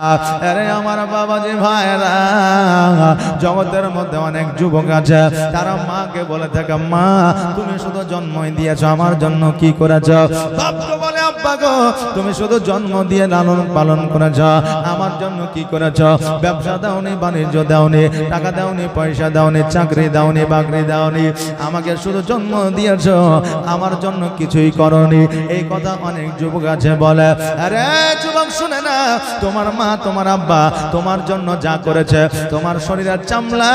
আরে আমার বাবাজি ভাইরা, জগতের মধ্যে অনেক যুবক আছে তারা মাকে বলে থাকে, মা তুমি শুধু জন্মই দিয়েছো, আমার জন্য কি করেছো? বাপকে বলে, আব্বা গো তুমি শুধু জন্ম দিয়ে লালন পালন করেছো, আমার জন্য কি করেছো? ব্যবসা দাওনি, বাণিজ্য দাওনি, টাকা দাওনি, পয়সা দাওনি, চাকরি দাওনি, বাকরি দাওনি, আমাকে শুধু জন্ম দিয়েছো, আমার জন্য কিছুই করনি। এই কথা অনেক যুবক আছে বলে। আরে যুবক শুনে না, তোমার মা তোমার আব্বা তোমার জন্য যা করেছে, তোমার শরীরের চামড়া,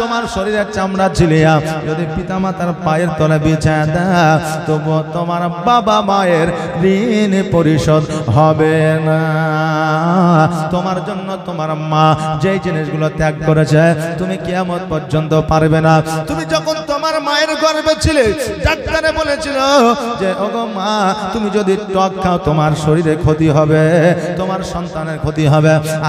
তোমার শরীরের চামড়া ছিলিয়া যদি পিতা মাতার পায়ের তলে বিছায় দেয়, তবুও তোমার বাবা মায়ের ঋণ পরিশোধ হবে না। তোমার জন্য তোমার মা যেই জিনিসগুলো ত্যাগ করেছে তুমি কিয়ামত পর্যন্ত পারবে না। তুমি যখন তোমার মায়ের গর্ভে ছিলে, ডাক্তারে বলেছিল যে ওগো মা তুমি যদি টক খাও তোমার শরীরে ক্ষতি হবে, তোমার সন্তানের ক্ষতি হবে।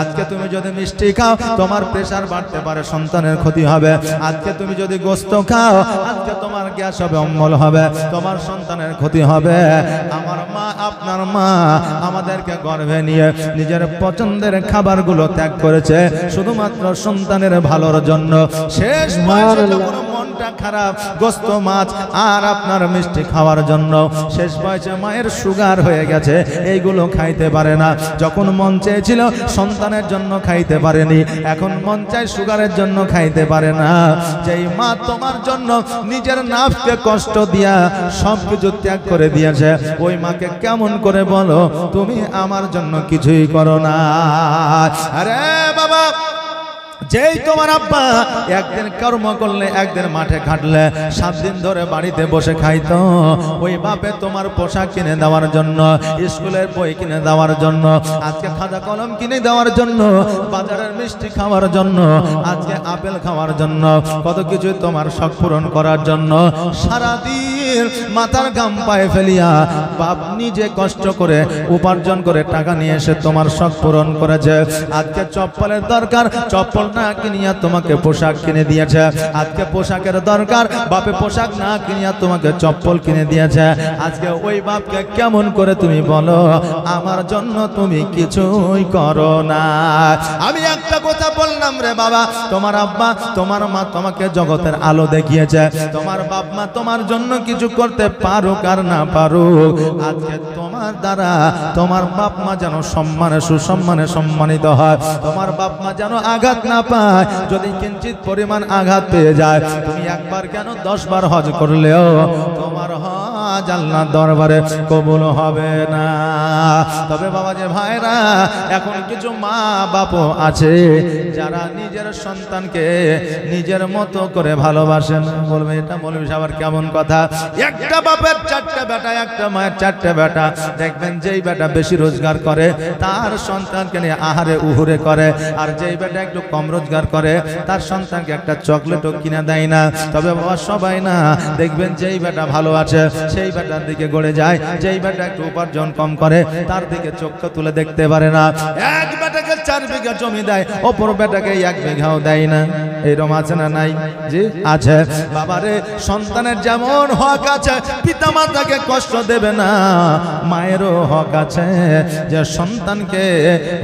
আজকে তুমি যদি মিষ্টি খাও তোমার প্রেসার বাড়তে পারে, সন্তানের ক্ষতি হবে। আজকে তুমি যদি গোশত খাও আজকে তোমার গ্যাস হবে, অম্বল হবে, তোমার সন্তানের ক্ষতি হবে। আমার মা আপনার মা আমাদেরকে গর্ভে নিয়ে নিজের পছন্দের খাবারগুলো ত্যাগ করেছে শুধুমাত্র সন্তানের ভালোর জন্য। শেষ বয়সে যখন মনটা খারাপ, গোশত মাছ আর আপনার মিষ্টি খাওয়ার জন্য, শেষ বয়সে মায়ের সুগার হয়ে গেছে, এইগুলো খাইতে পারে না। যখন মন চেয়েছিল সন্তানের জন্য খাইতে পারেনি, এখন মন চায় সুগারের জন্য খাইতে পারে না। যেই মা তোমার জন্য নিজের নাফকে কষ্ট দিয়া সবকিছু ত্যাগ করে দিয়েছে, ওই মাকে কেমন করে বলো তুমি আমার জন্য কিছুই করো না? আরে বাবা, যেই তোমার আব্বা একদিন কর্ম করলে, একদিন মাঠে খাটলে, 7 দিন ধরে বাড়িতে বসে খাইতো, ওই বাপে তোমার পোশাক কিনে দেওয়ার জন্য, স্কুলের বই কিনে দেওয়ার জন্য, আজকে খাতা কলম কিনে দেওয়ার জন্য, বাজারের মিষ্টি খাওয়ার জন্য, আজকে আপেল খাওয়ার জন্য, কত কিছু তোমার শখ পূরণ করার জন্য সারাদিন মাথার ঘাম পায়ে ফেলিয়া বাপ নিজে কষ্ট করে উপার্জন করে টাকা নিয়ে এসে তোমার শখ পূরণ করেছে। আজকে চপ্পলের দরকার, চপ্পল না কিনিয়া তোমাকে পোশাক কিনে দিয়েছে। আজকে পোশাকের দরকার, বাপে পোশাক না কিনিয়া তোমাকে চপ্পল কিনে দিয়েছে। আজকে ওই বাপকে কেমন করে তুমি বলো আমার জন্য তুমি কিছুই করো না? আমি একটা কথা বললাম রে বাবা, তোমার আব্বা তোমার মা তোমাকে জগতের আলো দেখিয়েছে, তোমার বাপ মা তোমার জন্য কিছু করতে পারুক আর না পারুক, আজকে তোমার দ্বারা তোমার বাপ মা যেন সম্মানে সুসম্মানে সম্মানিত হয়, তোমার বাপ মা যেন আঘাত না পায়। যদি কিঞ্চিত পরিমাণ আঘাত পেয়ে যায়, তুমি একবার কেন 10 বার হজ করলেও তোমার হজ আল্লাহর দরবারে কবুল হবে না। তবে বাবাজি ভাইরা, এখন কিছু মা বাপও আছে যারা নিজের সন্তানকে নিজের মতো করে ভালোবাসেন। বলবে এটা বলবে আবার কেমন কথা? একটা বাপের 4টে বেটা, একটা মায়ের 4টে বেটা, দেখবেন যেই বেটা বেশি রোজগার করে তার সন্তানকে নিয়ে আহারে উহুরে করে, আর যেই বেটা একটু কম রোজগার করে তার সন্তানকে একটা চকলেটও কিনে দেয় না। তবে বাবা সবাই না, দেখবেন যেই বেটা ভালো আছে সেই বেটার দিকে গড়ে যায়, যেই বেটা একটু উপার্জন কম করে তার দিকে চোখটা তুলে দেখতে পারে না। এক বেটাকে 4 বিঘা জমি দেয়, অপর বেটাকে 1 বিঘাও দেয় না। এরকম আছে না নাই? জি আছে। বাবারে, সন্তানের যেমন হক আছে পিতা মাতাকে কষ্ট দেবে না, মায়েরও হক আছে যে সন্তানকে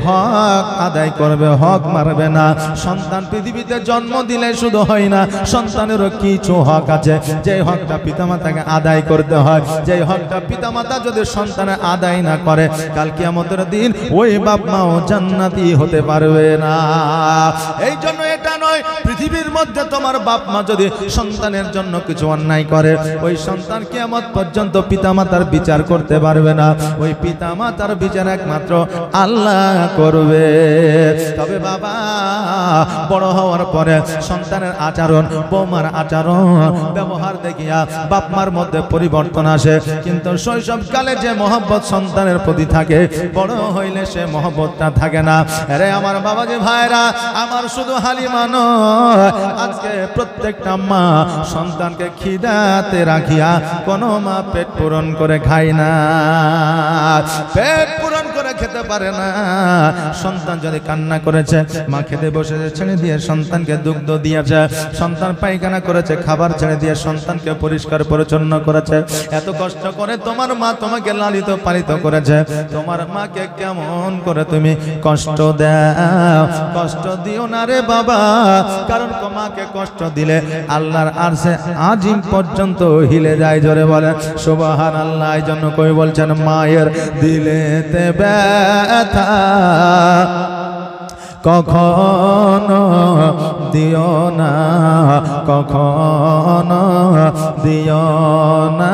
হক আদায় করবে, হক মারবে না। সন্তান পৃথিবীতে জন্ম দিলে শুধু হয় না, সন্তানেরও কিছু হক আছে, যে হকটা পিতামাতাকে আদায় করতে হয়। যে হকটা পিতামাতা যদি সন্তানের আদায় না করে, কাল কিয়ামতের দিন ওই বাপ মাও জান্নাতি হতে পারবে না। এই জন্য এটা নয়, পৃথিবীর মধ্যে তোমার বাপ মা যদি সন্তানের জন্য কিছু অন্যায় করে, ওই সন্তান কিয়ামত পর্যন্ত পিতামাতার বিচার করতে পারবে না। ওই পিতামাতার বিচার একমাত্র আল্লাহ করবে। তবে বাবা, বড় হওয়ার পরে সন্তানের আচরণ, বৌমার আচরণ ব্যবহার দেখিয়া বাপ মার মধ্যে পরিবর্তন আসে, কিন্তু শৈশবকালে যে মহব্বত সন্তানের প্রতি থাকে, বড় হইলে সে মহব্বতটা থাকে না। আরে আমার বাবাজি ভাইরা, আমার শুধু হালিমা নয়, আজকে প্রত্যেকটা মা সন্তানকে খিদাতে রাখিয়া কোনো মা পেট পূরণ করে খায় না। পেট পূরণ করে খেতে পারে না। সন্তান যদি কান্না করেছে, মা খেতে বসেছে ছেড়ে দিয়ে সন্তানকে দুগ্ধ দিয়েছে, সন্তান পায়খানা করেছে খাবার ছেড়ে দিয়ে সন্তানকে পরিষ্কার পরিচ্ছন্ন করেছে, এত কষ্ট করে তোমার মা তোমাকে লালিত পালিত করেছে, তোমার মাকে কেমন করে তুমি কষ্ট দাও? কষ্ট দিও না রে বাবা, কারণ মাকে কষ্ট দিলে আল্লাহর আরশে আজিম পর্যন্ত হিলে যায়। জোরে বলে সুবহানাল্লাহ। এই জন্য কই বলছেন মায়ের দিলেতে ব্যথা কখনো দিও না, কখনো দিও না,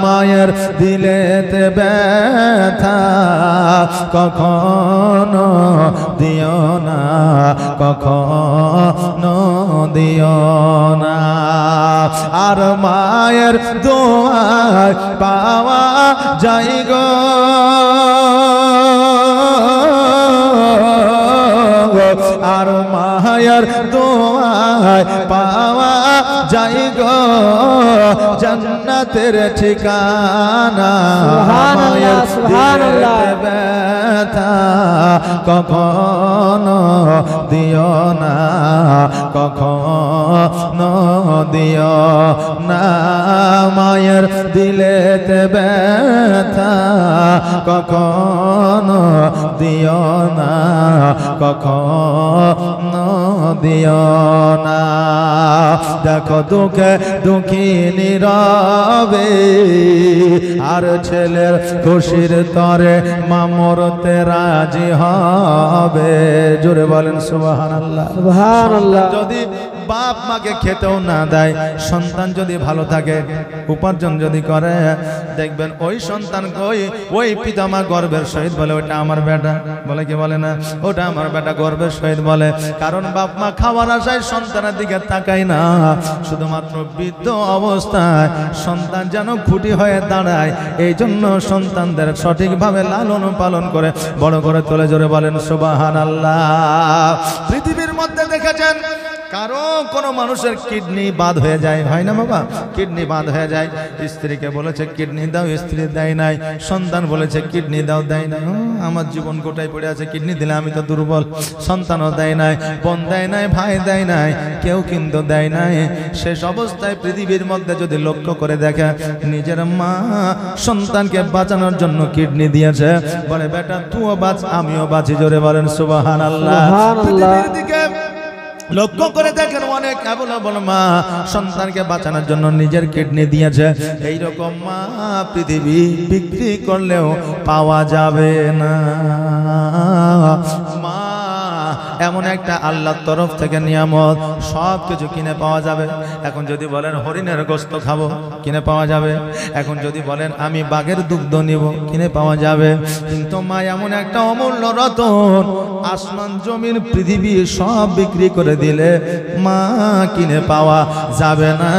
মায়ের দিলেতে ব্যথা কখনো দিও না, কখনো দিও না। আর মায়ের দোয়ায় পাওয়া যায় গো আর মায়ের দোয়ায় পাওয়া যায় গো জান্নাতের ঠিকানা। মায়ের দিলেতে ব্যথা কখনো দিও না, কখনো দিও না, মায়ের দিলেতে ব্যথা কখনো দিও না, কখনো দিও না। দেখো দুঃখে দুঃখী নীরবে আর ছেলের খুশির তরে মা মরতে রাজি হবে। জোরে বলেন সুবহানাল্লাহ। সুবহানাল্লাহ। যদি বাপ মাকে খেতেও না দেয়, সন্তান যদি ভালো থাকে, উপার্জন যদি করে, দেখবেন ওই সন্তান ওই পিতামা গর্বের সহিত বলে ওটা আমার বেটা, বলে কি বলে না, ওটা আমার বেটা গর্বের সহিত বলে। কারণ বাপ মা খাওয়ার আশায় সন্তানের দিকে তাকায় না, শুধুমাত্র বৃদ্ধ অবস্থায় সন্তান যেন খুঁটি হয়ে দাঁড়ায়, এই জন্য সন্তানদের সঠিকভাবে লালন পালন করে বড় করে তোলে। জোরে বলেন সুবহানাল্লাহ। পৃথিবীর মধ্যে দেখেছেন কারো কোনো মানুষের কিডনি বাদ হয়ে যায়, হয় না বাবা? কিডনি বাদ হয়ে যায়, স্ত্রীকে বলেছে কিডনি দাও, স্ত্রী দেয় নাই, সন্তান বলেছে কিডনি দাও, দেয় নাই। আমার জীবন গোটাই পড়ে আছে, কিডনি দিলে আমি তো দুর্বল। সন্তানও দেয় নাই, বোন দেয় নাই, ভাই দেয় নাই, কেউ কিন্তু দেয় নাই। শেষ অবস্থায় পৃথিবীর মধ্যে যদি লক্ষ্য করে দেখে, নিজের মা সন্তানকে বাঁচানোর জন্য কিডনি দিয়েছে, বলে বেটা তুইও বাঁচ আমিও বাঁচি। জোরে বলেন সুবহানাল্লাহ। পৃথিবীর দিকে লক্ষ্য করে দেখেন অনেক আবল মা সন্তানকে বাঁচানোর জন্য নিজের কিডনি দিয়েছে। এইরকম মা পৃথিবী বিক্রি করলেও পাওয়া যাবে না। মা এমন একটা আল্লাহর তরফ থেকে নিয়ামত, সব কিছু কিনে পাওয়া যাবে। এখন যদি বলেন হরিণের গোশত খাবো, কিনে পাওয়া যাবে। এখন যদি বলেন আমি বাঘের দুগ্ধ নিব, কিনে পাওয়া যাবে। কিন্তু মা এমন একটা অমূল্য রতন, আসমান জমিন পৃথিবী সব বিক্রি করে দিলে মা কিনে পাওয়া যাবে না।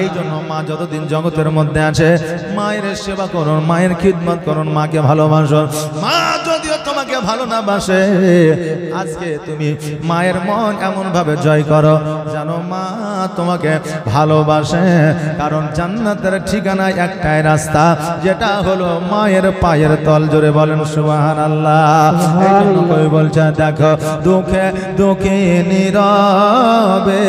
এই জন্য মা যতদিন জগতের মধ্যে আছে মায়ের সেবা করুন, মায়ের খিদমত করুন, মাকে ভালোবাসুন। মা যদিও তোমাকে ভালো না বাসে, আজকে তুমি মায়ের মন এমন ভাবে জয় করো জানো মা তোমাকে ভালোবাসে। কারণ জান্নাতের ঠিকানায় একটাই রাস্তা, যেটা হলো মায়ের পায়ের তল। জোরে বলেন সুবহানাল্লাহ। এই জন্য কই বলছে দেখো দুঃখে দুঃখী নীরবে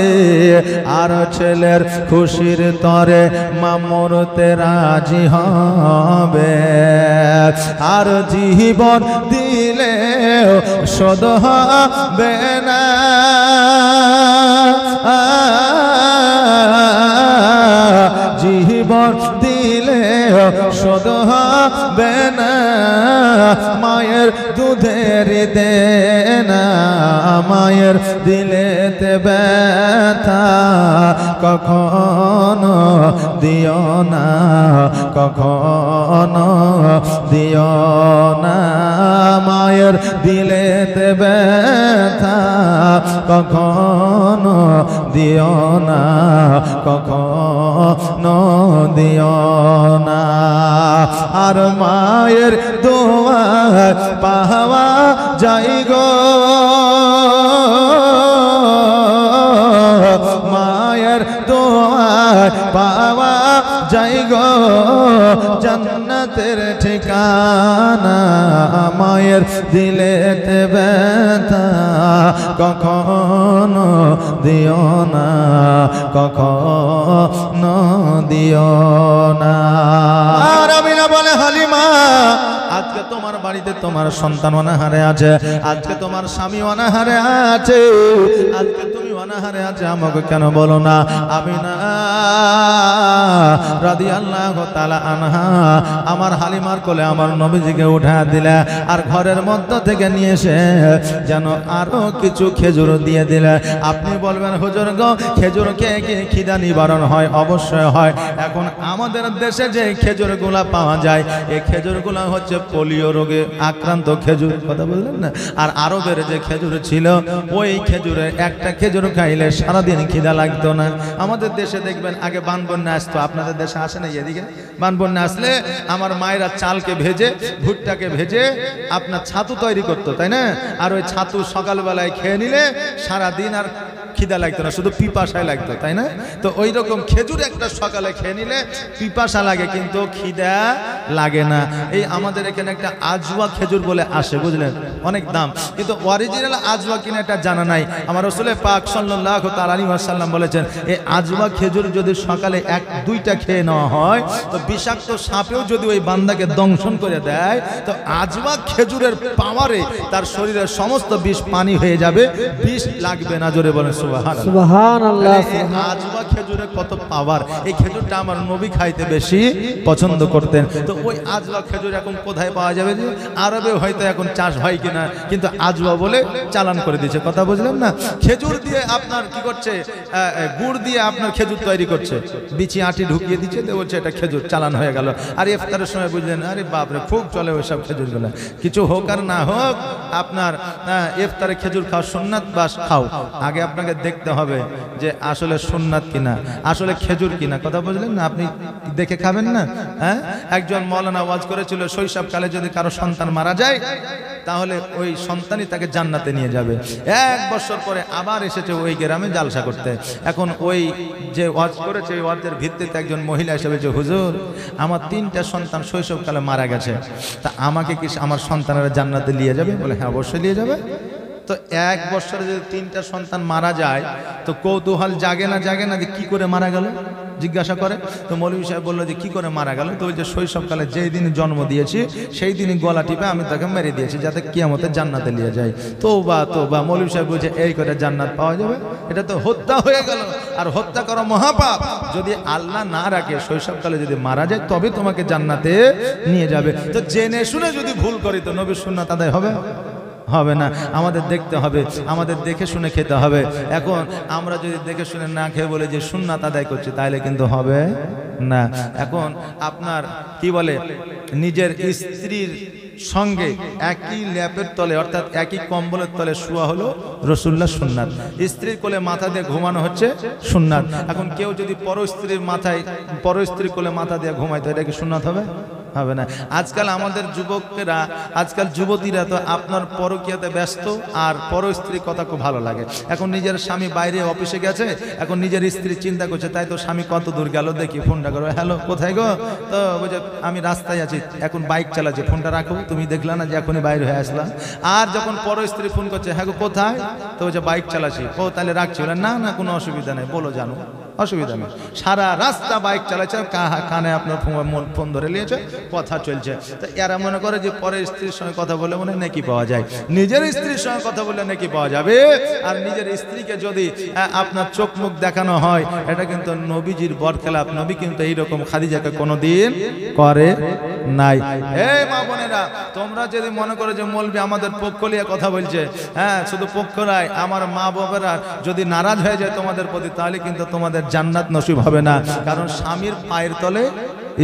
আর ছেলের খুশির তরে মা মরতে রাজি হবে। আর জীবন দিলেও শোধ হবে না, জীবন দিলেও শোধ হবে না, মায়ের দুধের দেনা, মায়ের দিলেতে ব্যথা কখনো দিও না, কখনো দিও না, মায়ের দিলেতে ব্যথা কখনো দিও না, কখনো দিও না। আর মায়ের দোয়া পাওয়া যায় গো, মায়ের দোয়া পাওয়া যায় গো জান্নাত জান্নাতের ঠিকানা, মায়ের দিলেতে ব্যথা কখনো দিও না, কখনো দিও না। আর আমিনা বলে হালিমা আজকে তোমার বাড়িতে তোমার সন্তান অনাহারে আছে, আজকে তোমার স্বামী অনাহারে আছে, আজকে তুমি অনাহারে আছে, আমাকে কেন বলো না? আমিনা রাদিয়াল্লাহু তাআলা আনহা আমার হালিমার কোলে আমার নবীজিকে উঠা দিলে, আর ঘরের মধ্য থেকে নিয়ে এসে যেন আরো কিছু খেজুর দিয়ে দিলে। আপনি বলবেন হুজুর গো, খেজুর খেয়ে কি খিদা নিবারণ হয়? অবশ্যই হয়। এখন আমাদের দেশে যে খেজুরগুলা পাওয়া যায়, এই খেজুরগুলা হচ্ছে পোলিও রোগে আক্রান্ত খেজুর, কথা বললেন না? আর আরবের যে খেজুর ছিল, ওই খেজুরের একটা খেজুর খাইলে সারাদিন খিদা লাগতো না। আমাদের দেশে দেখবেন আগে বানবন্যা আসতো, আপনাদের দেশে আসে না? এদিকে বানবন্যা আসলে আমার মায়েরা চালকে ভেজে, ভুট্টাকে ভেজে আপনার ছাতু তৈরি করতো, তাই না? আর ওই ছাতু সকালবেলায় খেয়ে নিলে সারাদিন আর খিদা লাগতো না, শুধু পিপাসায় লাগতো, তাই না? তো ওই রকম খেজুর একটা সকালে খেয়ে নিলে পিপাসা লাগে, কিন্তু খিদা লাগে না। এই আমাদের এখানে একটা আজওয়া খেজুর বলে আসে, বুঝলেন? অনেক দাম, কিন্তু অরিজিনাল আজওয়া কিনা এটা জানা নাই। আমার রাসূল পাক সাল্লাল্লাহু তাআলা আলাইহি ওয়াসাল্লাম বলেছেন, এই আজওয়া খেজুর যদি সকালে 1-2টা খেয়ে নেওয়া হয়, তো বিষাক্ত সাপেও যদি ওই বান্দাকে দংশন করে দেয়, তো আজওয়া খেজুরের পাওয়ারে তার শরীরের সমস্ত বিষ পানি হয়ে যাবে, বিষ লাগবে না। জোরে বলেন সুবহানাল্লাহ। আজওয়া খেজুরের কত পাওয়ার! এই খেজুরটা আমার নবী খাইতে বেশি পছন্দ করতেন। তো ওই আজওয়া খেজুর এখন কোথায় পাওয়া যাবে? যে আরবে হয়তো এখন চাষ হয় কিনা, কিন্তু আজওয়া বলে চালান করে দিয়েছে, কথা বুঝলেন না? খেজুর দিয়ে আপনার কি করছে, গুড় দিয়ে আপনার খেজুর তৈরি করছে, বিচি আটি ঢুকিয়ে দিচ্ছে, তো বলছে এটা খেজুর, চালান হয়ে গেল। আর ইফতারের সময় বুঝলেন, আরে বাপরে খুব চলে ওইসব খেজুরগুলো। কিছু হোক আর না হোক, আপনার ইফতারে খেজুর খাও, সুন্নাত বাস খাও, আগে আপনাকে দেখতে হবে যে আসলে সুন্নাত কিনা, আসলে খেজুর কিনা, কথা বুঝলেন না? আপনি দেখে খাবেন না? হ্যাঁ, একজন মাওলানা ওয়াজ করেছিল, শৈশবকালে যদি কারো সন্তান মারা যায়, তাহলে ওই সন্তানই তাকে জান্নাতে নিয়ে যাবে। 1 বছর পরে আবার এসেছে ওই গ্রামে জালসা করতে। এখন ওই যে ওয়াজ করেছে, ওই ওয়াজের ভিত্তিতে একজন মহিলা হিসেবে যে হুজুর, আমার 3টা সন্তান শৈশবকালে মারা গেছে, তা আমাকে কি আমার সন্তানেরা জান্নাতে নিয়ে যাবে? বলে হ্যাঁ, অবশ্যই নিয়ে যাবে। তো 1 বছরে যদি 3টা সন্তান মারা যায়, তো কৌতূহল জাগে না যে কি করে মারা গেল, জিজ্ঞাসা করে। তো মৌলভী সাহেব বললো যে কি করে মারা গেল? তো ওই যে শৈশবকালে যেই দিন জন্ম দিয়েছি সেই দিনই গলা টিপে আমি তাকে মেরে দিয়েছি, যাতে কিয়ামতে জান্নাতে নিয়ে যায়। তোবা মৌলভী সাহেব বলছে এই করে জান্নাত পাওয়া যাবে? এটা তো হত্যা হয়ে গেল, আর হত্যা করা মহাপাপ। যদি আল্লাহ না রাখে, শৈশবকালে যদি মারা যায়, তবে তোমাকে জান্নাতে নিয়ে যাবে। তো জেনে শুনে যদি ভুল করি, তো নবীর সুন্নাত আদায় হবে? হবে না। আমাদের দেখতে হবে, আমাদের দেখে শুনে খেতে হবে। এখন আমরা যদি দেখে শুনে না খেয়ে বলে যে সুন্নাত আদায় করছি, তাহলে কিন্তু হবে না। এখন আপনার কি বলে, নিজের স্ত্রীর সঙ্গে একই ল্যাপের তলে, অর্থাৎ একই কম্বলের তলে শোয়া হলো রাসূলুল্লাহ সুন্নাত। স্ত্রীর কোলে মাথা দিয়ে ঘুমানো হচ্ছে সুন্নাত। এখন কেউ যদি পর স্ত্রীর কোলে মাথা দিয়ে ঘুমায়, তো এটা কি সুন্নাত হবে? হবে না। আজকাল আমাদের যুবকেরা, আজকাল যুবতীরা তো আপনার পরকীয়াতে ব্যস্ত, আর পর স্ত্রীর কথা খুব ভালো লাগে। এখন নিজের স্বামী বাইরে অফিসে গেছে, এখন নিজের স্ত্রী চিন্তা করছে, তাই তো স্বামী কত দূর গেল, দেখি ফোনটা করো, হ্যালো কোথায় গো? তো বলছে আমি রাস্তায় আছি, এখন বাইক চালাচ্ছি, ফোনটা রাখো, তুমি দেখলা না যে এখনই বাইরে হয়ে আসলাম। আর যখন পর স্ত্রী ফোন করছে, হ্যাঁ গো কোথায়? তো বলছে বাইক চালাচ্ছি। ও তাহলে রাখছি। বলে না কোনো অসুবিধা নেই, বলো জানো, অসুবিধা নেই। সারা রাস্তা বাইক চালাচ্ছে, কানে আপনার ফোন ধরে নিয়েছে, কথা চলছে। তো এরা মনে করে যে পরের স্ত্রীর সঙ্গে কথা বলে মনে নেকি পাওয়া যায়। নিজের স্ত্রীর সঙ্গে কথা বলে নেকি পাওয়া যাবে। আর নিজের স্ত্রীকে যদি আপনার চোখ মুখ দেখানো হয়, এটা কিন্তু নবীজির বরখেলাপ। নবী কিন্তু এইরকম খাদিজাকে কোনোদিন করে নাই। এই মা বোনেরা, তোমরা যদি মনে করো যে মৌলবি আমাদের পক্ষ নিয়ে কথা বলছে, হ্যাঁ শুধু পক্ষ নয়, আমার মা বাবারা যদি নারাজ হয়ে যায় তোমাদের প্রতি, তাহলে কিন্তু তোমাদের জান্নাত নসিব হবে না। কারণ স্বামীর পায়ের তলে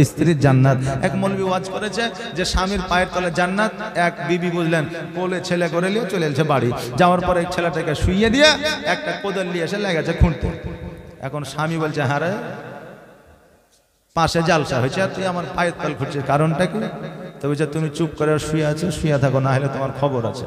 স্ত্রীর জান্নাত। এক মৌলবি ওয়াজ করেছে যে স্বামীর পায়ের তলে জান্নাত। এক বিবি বুঝলেন, কোলে ছেলে করে নিয়ে চলে এসেছে বাড়ি। যাওয়ার পরে ছেলেটাকে শুইয়ে দিয়ে একটা কোদাল নিয়ে এসে লেগেছে খুঁড়তে। এখন স্বামী বলছে, হ্যাঁ রে, পাশে জালসা হয়েছে আর তুই আমার পায়ের তল খুঁড়ছিস, কারণটা কি? তো বলছে তুমি চুপ করে শুয়ে আছো, শুয়ে থাকো, না হলে তোমার খবর আছে।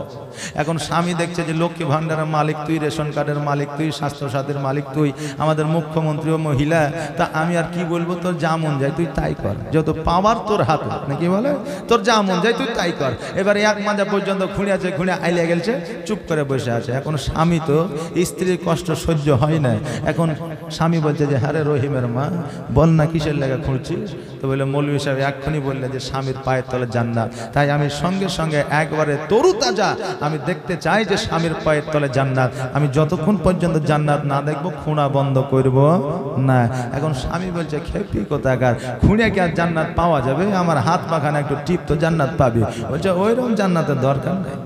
এখন স্বামী দেখছে যে লক্ষ্মী ভাণ্ডারের মালিক তুই, রেশন কার্ডের মালিক তুই, স্বাস্থ্যসাথীর মালিক তুই, আমাদের মুখ্যমন্ত্রী ও মহিলা, তা আমি আর কি বলবো, তোর যা মন যায় তুই তাই কর, যত পাওয়ার তোর হাতে, নাকি বলে তোর যা মন যায় তুই তাই কর। এবার এক মাজা পর্যন্ত খুঁড়ে আছে, খুঁড়ে আইলে গেছে, চুপ করে বসে আছে। এখন স্বামী তো স্ত্রীর কষ্ট সহ্য হয় না। এখন স্বামী বলছে যে হ্যাঁ রে রহিমের মা, বল না কিসের লেগে খুঁড়ছিস? তো বলে মৌলভী সাহেব এক্ষুনি বললে যে স্বামীর পায়ের তলে জান্নাত, তাই আমি সঙ্গে সঙ্গে একবারে তরু তাজা আমি দেখতে চাই যে স্বামীর পায়ের তলে জান্নাত। আমি যতক্ষণ পর্যন্ত জান্নাত না দেখবো খুঁড়া বন্ধ করব না। এখন স্বামী বলছে খেপি কোথাকার, খুঁড়ে কি আর জান্নাত পাওয়া যাবে? আমার হাত পাখানে একটু টিপ তো জান্নাত পাবি। বলছে ওইরকম জান্নাতের দরকার নেই,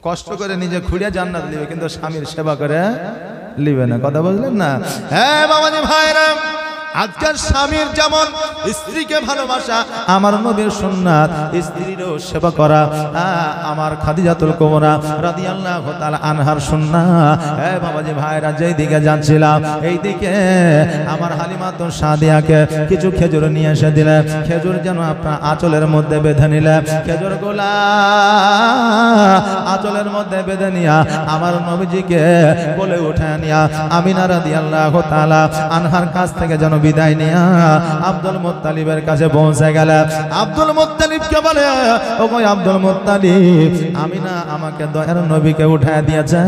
কষ্ট করে নিজে খুঁড়ে জান্নাত নিবে, কিন্তু স্বামীর সেবা করে নিবে না। কথা বুঝলেন না? হ্যাঁ বাবাজি ভাইরা, আজকাল স্বামীর যেমন স্ত্রীকে ভালোবাসা, আমার নবীর সুন্নাত স্ত্রীরও সেবা করা, আমার খাদিজাতুল কুবরা রাদিয়াল্লাহু তাআলা আনহার সুন্নাত। হ্যাঁ বাবাজি ভাইরা, যেই দিকে যাচ্ছিলাম এই দিকে আমার হালিমাতুন সাদিয়াকে কিছু খেজুর নিয়ে এসে দিলেন। খেজুর যেন আপনার আঁচলের মধ্যে বেঁধে নিলেন, খেজুর গোলা আঁচলের মধ্যে বেঁধে নিয়া আমার নবীজিকে বলে উঠে নিয়া আমিনা রাদিয়াল্লাহু তাআলা আনহার কাছ থেকে যেন বিদায় নিয়া আব্দুল মুত্তালিবের কাছে পৌঁছে গেল। আব্দুল মুত্তালিবকে বলে, ওগো আব্দুল মুত্তালিব, আমিনা আমাকে দয়ার নবীকে উঠায় দিয়েছে,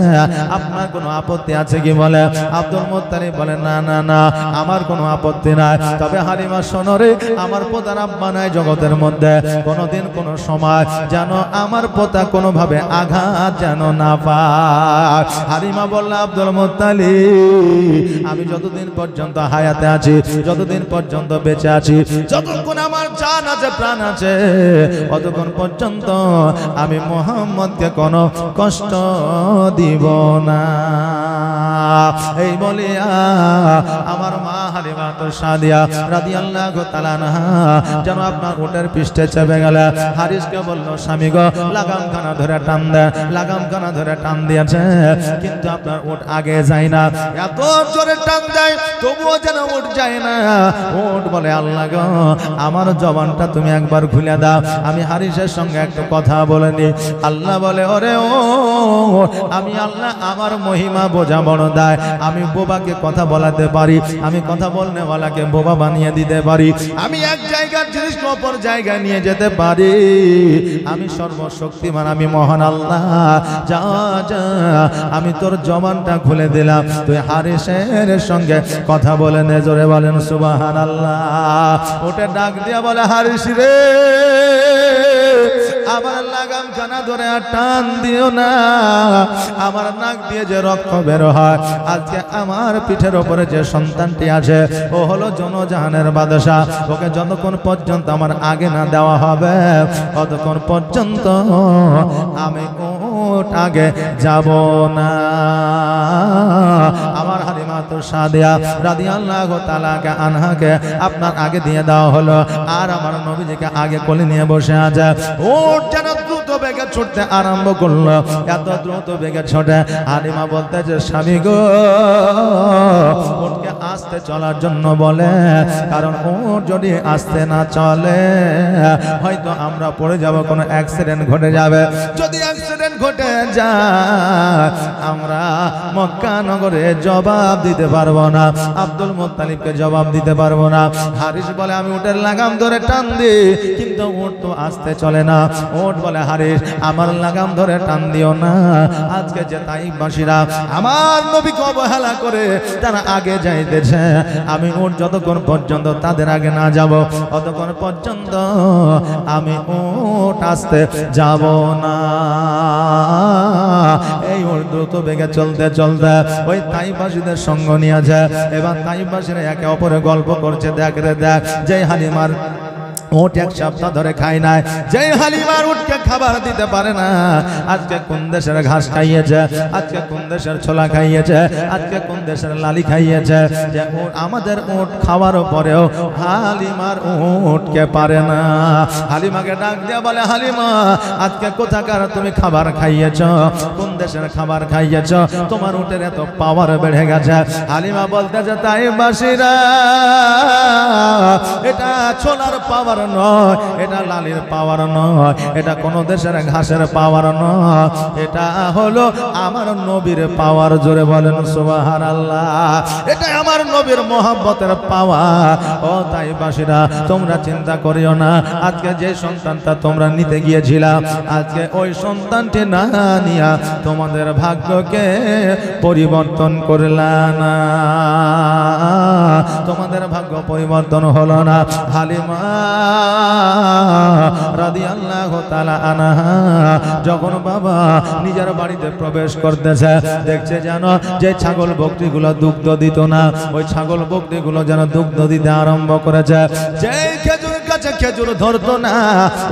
আপনার কোনো আপত্তি আছে কি? বলে আব্দুল মুত্তালিব বলে না না না, আমার কোনো আপত্তি নাই, তবে হালিমা শোনো রে, আমার পোতার আব্বা নাই জগতের মধ্যে, কোনোদিন কোনো সময় যেন আমার পোতা কোনোভাবে আঘাত যেন না পায়। হালিমা বলল আব্দুল মুত্তালিব, আমি যতদিন পর্যন্ত হায়াতে আছি, যতদিন পর্যন্ত বেঁচে আছি, যতক্ষণ আমার জান আছে প্রাণ আছে, ততক্ষণ পর্যন্ত আমি মুহাম্মদকে কোনো কষ্ট দিব না। এই বলিয়া আমার মা হালিমাতুস সাদিয়া রাদিয়াল্লাহু তাআলা আনহা যেন আপনার উটের পৃষ্ঠে চেপে গেল। হারিসকে বলল, স্বামী গো লাগামখানা ধরে টান দে, লাগামখানা ধরে টান দিয়েছে, কিন্তু আপনার উট আগে যায় না, এত জোরে টান দেয় তবুও যেন উট যায় না। উট বলে আল্লাহ গো, আমার জবানটা তুমি একবার খুলে দাও, আমি হারিসের সঙ্গে একটা কথা বলে নি। আল্লাহ বলে, ওরে ও আমি আল্লাহ আমার মহিমা বোঝা বড় দেয়, আমি বোবাকে কথা বলাতে পারি, আমি কথা বলনে ওয়ালাকে বোবা বানিয়ে দিতে পারি, আমি এক জায়গার জিনিস অপর জায়গায় নিয়ে যেতে পারি, আমি সর্বশক্তিমান, আমি মহান আল্লাহ। যা যা, আমি তোর জবানটা খুলে দিলাম, তুই হারিসের সঙ্গে কথা বলে নে। জোরে বলেন সুবহানাল্লাহ। ওটা ডাক দিয়া বলে, হারিস রে, আমার লাগামখানা ধরে আর টান দিও না, আমার নাক দিয়ে যে রক্ত বের হয়, আজকে আমার পিঠের উপরে যে সন্তানটি আছে ও হলো জনজাহানের বাদশা, ওকে যতক্ষণ পর্যন্ত আমার আগে না দেওয়া হবে ততক্ষণ পর্যন্ত আমি ওট আগে যাব না। আমার হালিমাতুস সাদিয়া রাদিয়াল্লাহু তাআলা আনহাকে আপনার আগে দিয়ে দেওয়া হলো, আর আমার নবীজিকে আগে কোলে নিয়ে বসে আছে। ওট যেন দ্রুত বেগে ছুটতে আরম্ভ করলো, এত দ্রুত বেগে ছোটে হালিমা বলতেছে, স্বামী গো ওটকে আস্তে চলার জন্য বলে, কারণ ওট যদি আস্তে না চলে হয়তো আমরা পড়ে যাব, কোনো অ্যাক্সিডেন্ট ঘটে যাবে, যদি অ্যাক্সিডেন্ট ঘটে যায় আমরা মক্কা নগরে জবাব দিতে পারবো না, আব্দুল মুত্তালিবকে জবাব দিতে পারবো না। হারিস বলে, আমি উটের লাগাম ধরে টান দিই, কিন্তু উট তো আস্তে চলে না। উট বলে, হারিস আমার লাগাম ধরে টান দিও না, আজকে যে তাইফবাসীরা আমার নবীকে অবহেলা করে তারা আগে যাইতেছে, আমি উট যতক্ষণ পর্যন্ত তাদের আগে না যাব ততক্ষণ পর্যন্ত আমি উট আস্তে যাব না। এই উট দ্রুত বেগে চলতে চলতে ওই তাইফবাসীদের সঙ্গ নিয়ে যায়। এবার তাইফবাসীরা একে অপরে গল্প করছে, দেখ রে দেখ, যে হালিমার উট এক সপ্তাহ ধরে খায় নাই, যেই হালিমার উটকে খাবার দিতে পারে না, আজকে কোন দেশের ঘাস খাইয়েছে, আজকে কোন দেশের ছোলা খাইয়েছে, আজকে কোন দেশের লালি খাইয়েছে, যে আমাদের উট খাওয়ার পরেও হালিমার উটকে পারে না। হালিমাকে ডাক দিয়ে বলে, হালিমা আজকে কোথাকার তুমি খাবার খাইয়েছ, কোন দেশের খাবার খাইয়েছ, তোমার উটের এত পাওয়ার বেড়ে গেছে। হালিমা বলতেছে, তাইফবাসীরা এটা ছোলার পাওয়ার পাওয়ার নয়, এটা লালির পাওয়ার নয়, এটা কোনো দেশের ঘাসের পাওয়ার নয়, এটা হলো আমার নবীর পাওয়ার। জোরে বলেন সুবহানাল্লাহ। এটা আমার নবীর মহব্বতের পাওয়ার। ও তাইবাসীরা, তোমরা চিন্তা করিও না, আজকে যে সন্তানটা তোমরা নিতে গিয়েছিলা, আজকে ওই সন্তানটি না নিয়া তোমাদের ভাগ্যকে পরিবর্তন করলা না, তোমাদের ভাগ্য পরিবর্তন হলো না। হালিমা রাদিয়াল্লাহু তাআলা আনহা যখন বাবা নিজের বাড়িতে প্রবেশ করতেছে, দেখছে যেন যে ছাগল বকরিগুলো দুগ্ধ দিত না, ওই ছাগল বকরিগুলো যেন দুগ্ধ দিতে আরম্ভ করেছে। যে খেজুর গাছে খেজুর ধরতো না,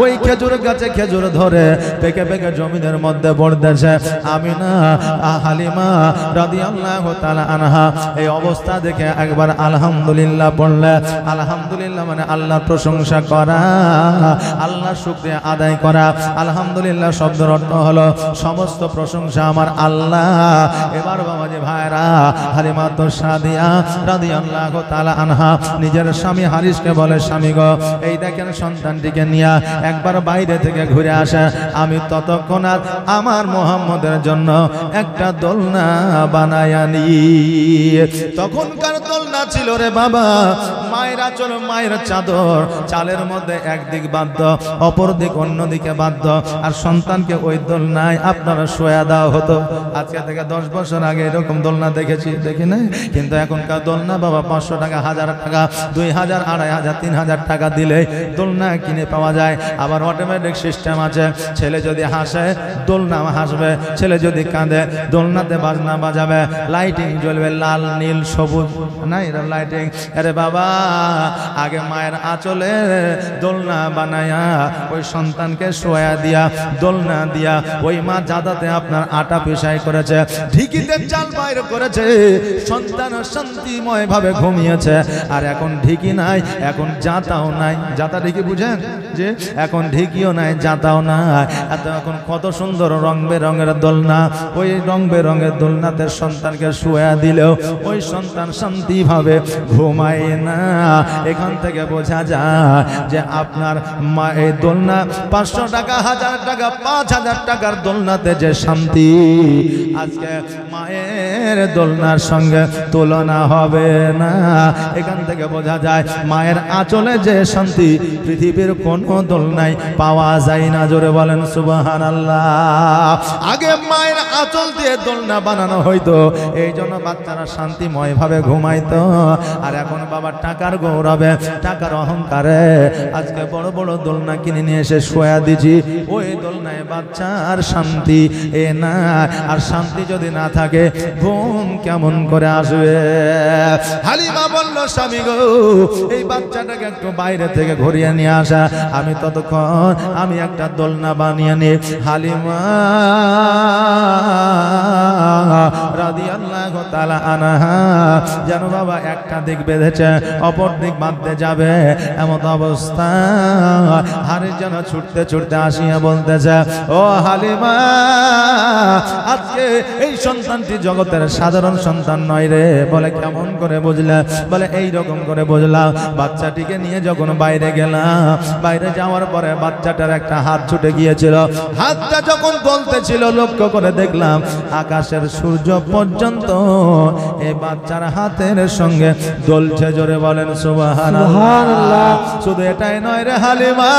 ওই খেজুর গাছে খেজুর ধরে পেকে পেকে জমিনের মধ্যে পড়তেছে। আমিনা হালিমা রাদিয়াল্লাহু তাআলা আনহা এই অবস্থা দেখে একবার আলহামদুলিল্লাহ পড়লে। আলহামদুলিল্লাহ মানে আল্লাহর প্রশংসা করা, আল্লাহর শুকরিয়া আদায় করা। আলহামদুলিল্লাহ শব্দের অর্থ হলো সমস্ত প্রশংসা আমার আল্লাহ। এবার বাবাজি ভাইরা, হালিমা তো সাদিয়া রাদিয়াল্লাহু তাআলা আনহা নিজের স্বামী হারিসকে বলে, স্বামী গো, এই দেখেন সন্তানটিকে নিয়ে একবার বাইরে থেকে ঘুরে আসে, আমি ততক্ষণ আর আমার মুহাম্মদের জন্য একটা দোলনা বানায় আনি। তখনকার দোলনা ছিল রে বাবা মায়ের আঁচল, মায়ের চাদর, চালের মধ্যে একদিক বাধ্য, অপর দিক অন্যদিকে বাধ্য, আর সন্তানকে ওই দোলনায় আপনারা শোয়া দেওয়া হতো। আজকে থেকে 10 বছর আগে এরকম দোলনা দেখেছি, দেখি না? কিন্তু এখনকার দোলনা বাবা 500 টাকা, 1000 টাকা, 2000, 2500, 3000 টাকা দিলে দোলনা কিনে পাওয়া যায়। আবার অটোমেটিক সিস্টেম আছে, ছেলে যদি হাসে দোলনা হাসবে, ছেলে যদি কাঁদে দোলনাতে বাজনা বাজাবে, লাইটিং জ্বলবে লাল নীল সবুজ, না এরা লাইটিং। আরে বাবা, আগে মায়ের আঁচলে দোলনা বানায়া ওই সন্তানকে শোয়া দিয়া দোলনা দিয়া ওই মা জাদাতে আপনার আটা পেশাই করেছে, ঢিকিতে চাল বাইর করেছে, সন্তান শান্তিময় ভাবে ঘুমিয়েছে। আর এখন ঢিকি নাই, এখন জাতাও নাই। জাতা ঢিকি বুঝেন যে এখন ঢিকিও নাই, জাতাও নাই। এত এখন কত সুন্দর রং বেরঙের দোলনা, ওই রং বেরঙের দোলনাতে সন্তানকে শোয়া দিলেও ওই সন্তান শান্তি ভাবে ঘুমায় না। এখান থেকে বোঝা যায় যে আপনার মা এই দোলনা 500 টাকা, 1000 টাকা, 5000 টাকার দোলনাতে যে শান্তি, আজকে মায়ের দোলনার সঙ্গে তুলনা হবে না। এখান থেকে বোঝা যায় মায়ের আঁচলে যে শান্তি পৃথিবীর কোনো দোলনায় পাওয়া যায় না। জোরে বলেন সুবহানাল্লাহ। আগে মায়ের আঁচল দিয়ে দোলনা বানানো হইতো, এই জন্য বাচ্চারা শান্তিময় ভাবে ঘুমাইতো। আর এখন বাবা টাকার গৌরবে, টাকার অহংকারে আজকে বড় বড় দোলনা কিনে নিয়ে এসে শোয়া দিছি, ওই দোলনায় বাচ্চার শান্তি এ না। আর শান্তি যদি না থাকে ঘুম কেমন করে আসবে? হালিমা বলল, স্বামী গো, এই বাচ্চাটাকে একটু বাইরে থেকে ঘুরিয়ে নিয়ে আসা, আমি ততক্ষণ আমি একটা দোলনা বানিয়ে নি। হালিমা রাদিয়াল্লাহু তাআলা আনহা যেন বাবা একটা দিক বেঁধেছে, অপর দিক বাঁধতে যাবে, এমন অবস্থা হারিস যেন ছুটতে ছুটতে আসিয়া বলতেছে, ও হালিমা, আজকে এই সন্তানটি জগতের সাধারণ সন্তান নয় রে। বলে কেমন করে বুঝলা? বলে এই রকম করে বুঝলাম, বাচ্চাটিকে নিয়ে যখন বাইরে গেলাম, বাইরে যাওয়ার পরে বাচ্চাটার একটা হাত ছুটে গিয়েছিল, হাতটা যখন গলতেছিল লক্ষ্য করে দেখলাম আকাশের সূর্য পর্যন্ত এই বাচ্চার হাতের সঙ্গে দোলছে। জোরে বলেন সুবহানাল্লাহ। শুধু এটাই নয় রে হালিমা,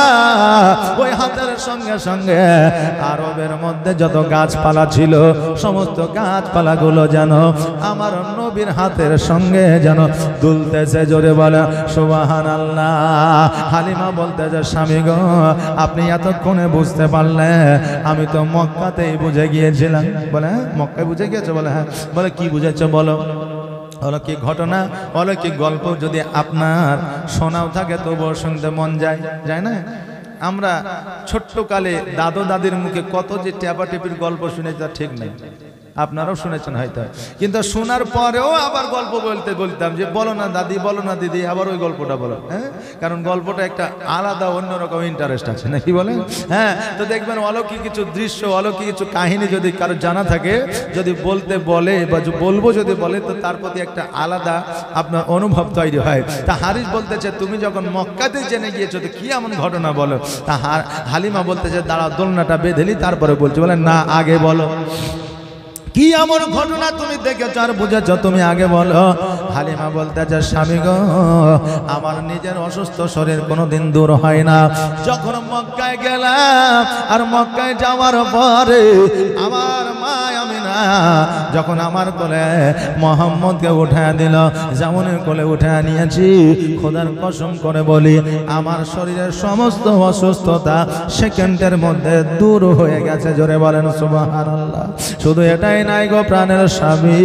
ওই হাতের সঙ্গে সঙ্গে আরবের মধ্যে যত গাছপালা ছিল সমস্ত গাছপালাগুলো যেন আমার নবীর হাতের সঙ্গে যেন দুলতেছে। জোরে বলে সুবহানাল্লাহ। হালিমা বলতেছে, স্বামী গো, আপনি এতক্ষণে বুঝতে পারলে? আমি তো মক্কাতেই বুঝে গিয়েছিলাম। বলে মক্কায় বুঝে গিয়েছো? বলে হ্যাঁ। বলে কি বুঝেছো বলো? হলো কি ঘটনা, হলো কি গল্প, যদি আপনার শোনাও থাকে তবুও শুনতে মন যায়, যায় না? আমরা ছোট্ট কালে দাদু দাদির মুখে কত যে টেপাটেপির গল্প শুনেছি তা ঠিক নেই। আপনারাও শুনেছেন হয়তো, কিন্তু শোনার পরেও আবার গল্প বলতাম যে বলো না দাদি, বলো না দিদি, আবার ওই গল্পটা বলো। হ্যাঁ, কারণ গল্পটা একটা আলাদা অন্যরকম ইন্টারেস্ট আছে, নাকি বলেন? হ্যাঁ, তো দেখবেন অলৌকিক কিছু দৃশ্য, অলৌকিক কিছু কাহিনী যদি কারো জানা থাকে, যদি বলতে বলে বা বলবো যদি বলে, তো তার প্রতি একটা আলাদা আপনার অনুভব তৈরি হয়। তা হারিস বলতেছে তুমি যখন মক্কাতে জেনে গিয়েছো তো কি এমন ঘটনা বলো। তা হালিমা বলতেছে দাঁড়া, দোলনাটা বেঁধেলি তারপরে বলছি। বলে না, আগে বলো কি এমন ঘটনা তুমি দেখেছো আর বুঝেছো, তুমি আগে বলো। হালিমা বলতেছে স্বামী গো, আমার নিজের অসুস্থ শরীর কোনোদিন দূর হয় না। যখন মক্কায় গেলাম আর মক্কায় যাওয়ার পরে আমার মা আমিনা যখন আমার কোলে মোহাম্মদকে উঠায় দিল, যেমনের কোলে উঠায় নিয়েছি, খোদার কসম করে বলি আমার শরীরের সমস্ত অসুস্থতা সেকেন্ডের মধ্যে দূর হয়ে গেছে। জোরে বলেন সুবহানাল্লাহ। শুধু এটাই নাই গো প্রাণের স্বামী,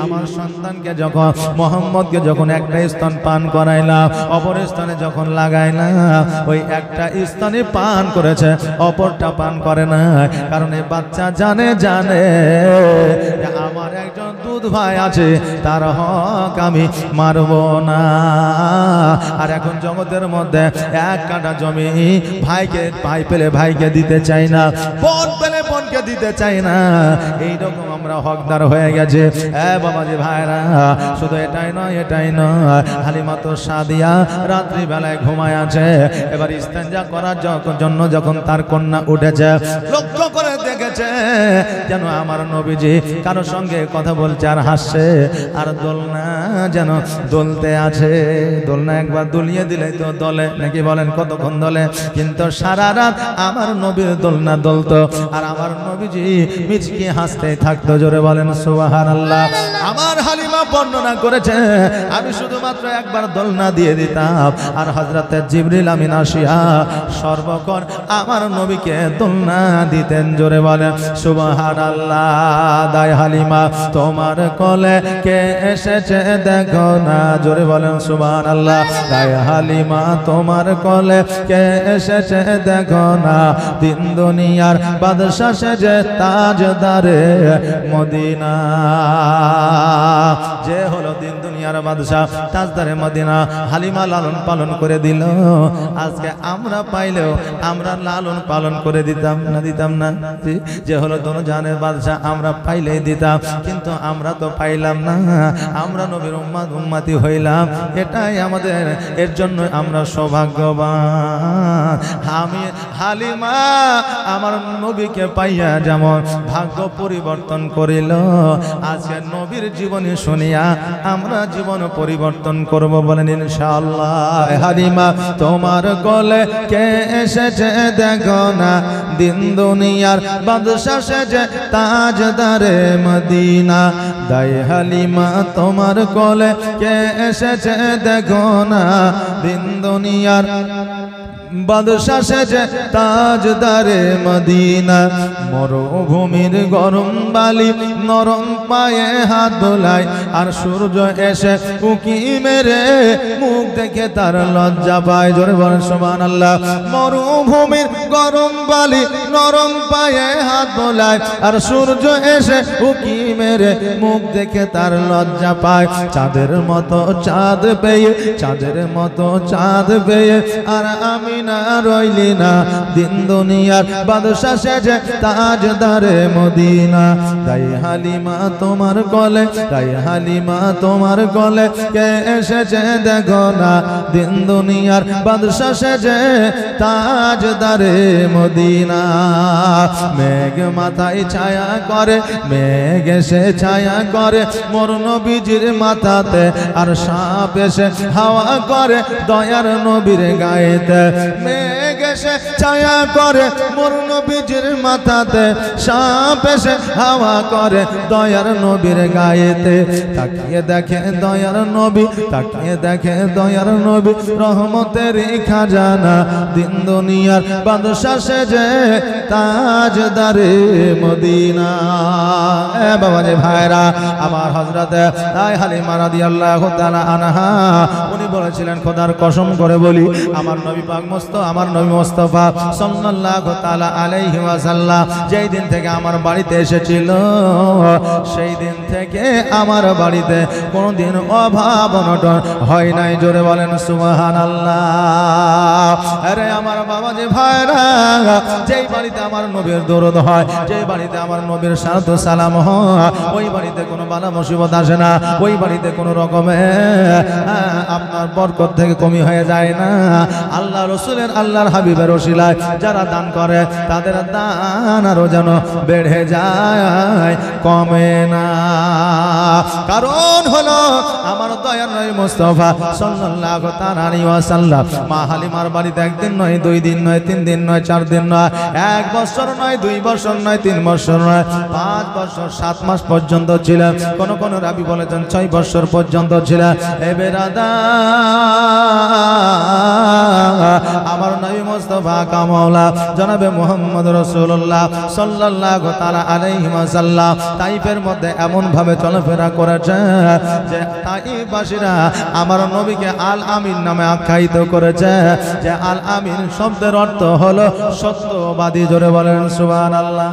আমার সন্তানকে যখন মোহাম্মদকে যখন একটা স্তন পান করাইলাম, অপর স্থানে যখন লাগাইলাম, ওই একটা স্থানে পান করেছে, অপরটা পান করে না। কারণ এই বাচ্চা জানে আমার একজন দুধ ভাই আছে, তার হক আমি মারব না। আর এখন জগতের মধ্যে এক কাঠা জমি ভাইকে ভাই পেলে ভাইকে দিতে চাই না, বোন পেলে বোনকে দিতে চাই না। এইরকম আমরা হকদার হয়ে গেছে। বাবাজি ভাইরা, শুধু এটাই নয়, এটাই নয়, হালিমা তো সাদিয়া রাত্রি বেলায় ঘুমায় আছে। এবার ইস্তেঞ্জা করার জন্য যখন তার কন্যা উঠেছে, লক্ষ্য করে দেখেছে যেন আমার নবীজি কারোর সঙ্গে কথা বলছে আর হাসছে, আর দোলনা যেন দোলতে আছে। দোলনা একবার দুলিয়ে দিলে তো দলে, নাকি বলেন? কতক্ষণ দলে, কিন্তু সারা রাত আমার নবীর দোলনা দলতো আর আমার নবীজি মিচকি হাসতে থাকতো। জোরে বলেন সুবহানাল্লাহ। আমার হালিমা বর্ণনা করেছে আমি শুধুমাত্র একবার দোলনা দিয়ে দিতাম আর হযরতে জিবরিল আমিন আসিয়া সর্বক্ষণ আমার নবীকে দোলনা দিতেন। জোরে বলেন সুবহানাল্লাহ। দায় হালিমা তোমার কোলে কে এসেছে দেখো না। জোরে বলেন সুবহানাল্লাহ। দায় হালিমা তোমার কোলে কে এসেছে দেখো না। দিন দুনিয়ার বাদশা সেজে তাজদারে মদিনা, যে হলো দিন দুনিয়ার বাদশা তাজদারে মদিনা, হালিমা লালন পালন করে দিল। আজকে আমরা পাইলেও আমরা লালন পালন করে দিতাম না, দিতাম না? যে হলো দোজাহানের বাদশা আমরা পাইলেই দিতাম, কিন্তু আমরা তো পাইলাম না। আমরা নবীর উম্মতি হইলাম, এটাই আমাদের, এর জন্য আমরা সৌভাগ্যবান। আমি হালিমা আমার নবীকে পাইয়া যেমন ভাগ্য পরিবর্তন করিল, আজকে নবীর জীবনী শুনিয়া আমরা জীবন পরিবর্তন করব। বলেন ইনশাআল্লাহ। হালিমা তোমার কোলে কে এসেছে দেখো না। দিন দুনিয়ার বাদশা সেজে তাজদারে মদিনা। দায় হালিমা তোমার কোলে কে এসেছে দেখো না। দিন দুনিয়ার বাদশা সেজে তাজদারে মদিনা। মরুভূমির গরম বালি নরম পায়ে হাত দোলায়, আর সূর্য এসে উকি মেরে মুখ দেখে তার লজ্জা পায়। জোরে বলেন সুবহানাল্লাহ। মরুভূমির গরম বালি নরম পায়ে হাত দোলায়, আর সূর্য এসে উকি মেরে মুখ দেখে তার লজ্জা পায়। চাঁদের মতো চাঁদ পেয়ে, চাঁদের মতো চাঁদ পেয়ে আর আমি না রইলি না। দিন দুনিয়ার বাদশা সেজে তাজদারে মদিনা। তাই হালিমা তোমার কোলে, তাই হালিমা তোমার কোলে কে এসেছে দেখো না। দিন দুনিয়ার বাদশা সেজে তাজদারে মদিনা। মেঘ মাথায় ছায়া করে, মেঘ এসে ছায়া করে মোর নবীজির মাথাতে, আর সাপ এসে হাওয়া করে দয়ার নবীর গায়েতে। মেঘ এসে ছায়া করে মোর নবীজির মাথাতে, সাপ এসে হাওয়া করে দয়ার নবীর গায়েতে। তাকিয়ে দেখে দয়ার নবী, তাকিয়ে দেখে দয়ার নবী, রহমতের খাজানা। দিন দুনিয়ার বাদশা সেজে তাজদারে মদিনা। বাবাজি ভাইরা, আমার হযরতে হালিমা রাদিয়াল্লাহু তাআলা আনহা উনি বলেছিলেন খোদার কসম করে বলি আমার নবী পাক মস্ত, আমার নবী মুস্তাফা সাল্লাল্লাহু তাআলা আলাইহি ওয়াসাল্লাম যেই দিন থেকে আমার বাড়িতে এসেছিল সেই দিন থেকে আমার বাড়িতে কোনোদিন অভাব অনটন হয় নাই। জোরে বলেন সুবহানাল্লাহ। আরে আমার বাবাজি ভাইরা, যেই বাড়িতে আমার নবীর দরুদ হয়, যেই বাড়িতে আমার নবীর সালাত ও সালাম হয়, ওই বাড়িতে কোনো বালা মুসিবত আসে না, ওই বাড়িতে কোনো রকমে আপনার বরকত থেকে কমি হয়ে যায় না। আল্লাহ রসুলের আল্লাহর হাবিবের ওসিলায় যারা দান করে তাদের দান আরো যেন বেড়ে যায়, কমে না। কারণ হলো আমার দয়ার নবী মুস্তাফা সাল্লাল্লাহু তাআলা আলাইহি ওয়াসাল্লাম মা হালিমার বাড়িতে একদিন নয়, 2 দিন নয়, 3 দিন নয়, 4 দিন নয়, 1 বছর নয়, 2 বছর নয়, 3 বছর নয়, 5 বছর 7 মাস পর্যন্ত ছিলেন। কোন কোন রাবী বলেছেন 6 বছর পর্যন্ত ছিলেন। এ বেরাদার, আমার নবী মুস্তাফা কামলা জনাবে মুহাম্মদ রাসূলুল্লাহ সাল্লাল্লাহু তাআলা আলাইহি ওয়াসাল্লাম তাইফের মধ্যে এমন ভাবে চলাফেরা করেছে যে তাইফবাসীরা আমার নবীকে আল আমিন নামে আখ্যায়িত করেছে, যে আল আমিন শব্দের অর্থ হলো সত্যবাদী। জোরে বলেন সুবহানাল্লাহ।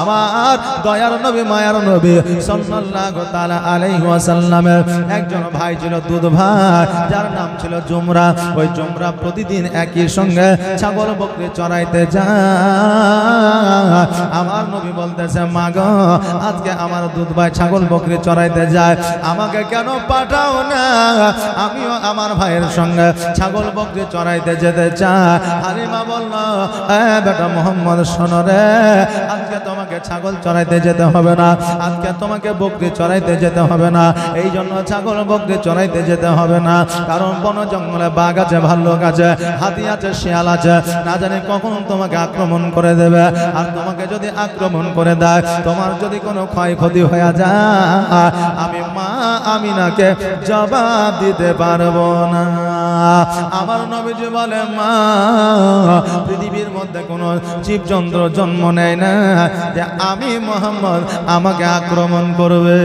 আমার দয়ার নবী মায়ার নবী সাল্লাল্লাহু তাআলা আলাইহি ওয়াসাল্লামের একজন ভাই ছিল, দুধ ভাই, যার নাম ছিল জুমরা। ওই জুমরা প্রতিদিন একই সঙ্গে ছাগল বকরি চড়াইতে যায়। আমার নবী বলতেছে, মা গো, আজকে আমার দুধ ভাই ছাগল বকরি চড়াইতে যায়, আমাকে কেন পাঠাও না, আমিও আমার ভাইয়ের সঙ্গে ছাগল বকরি চড়াইতে যেতে চাই। হালিমা বলল, বেটা মোহাম্মদ শোনো রে, আজকে তোমাকে ছাগল চড়াইতে যেতে হবে না, আজকে তোমাকে বকরি চড়াইতে যেতে হবে না। এই জন্য ছাগল বকরি চড়াইতে যেতে হবে না, কারণ বন জঙ্গলে বাঘ আছে, ভাল্লুক আছে, হাতি আছে, শিয়াল আছে, না জানি কখন তোমাকে আক্রমণ করে দেবে। আর তোমাকে যদি আক্রমণ করে দেয়, তোমার যদি কোনো ক্ষয়ক্ষতি হয়ে যায়, আমি মা আমিনাকে জবাব দিতে পারবো না। আমার নবীজি বলে, মা, পৃথিবীর মধ্যে কোনো জীবজন্তু জন্ম নেয় না যে আমি মুহাম্মদ আমাকে আক্রমণ করবে।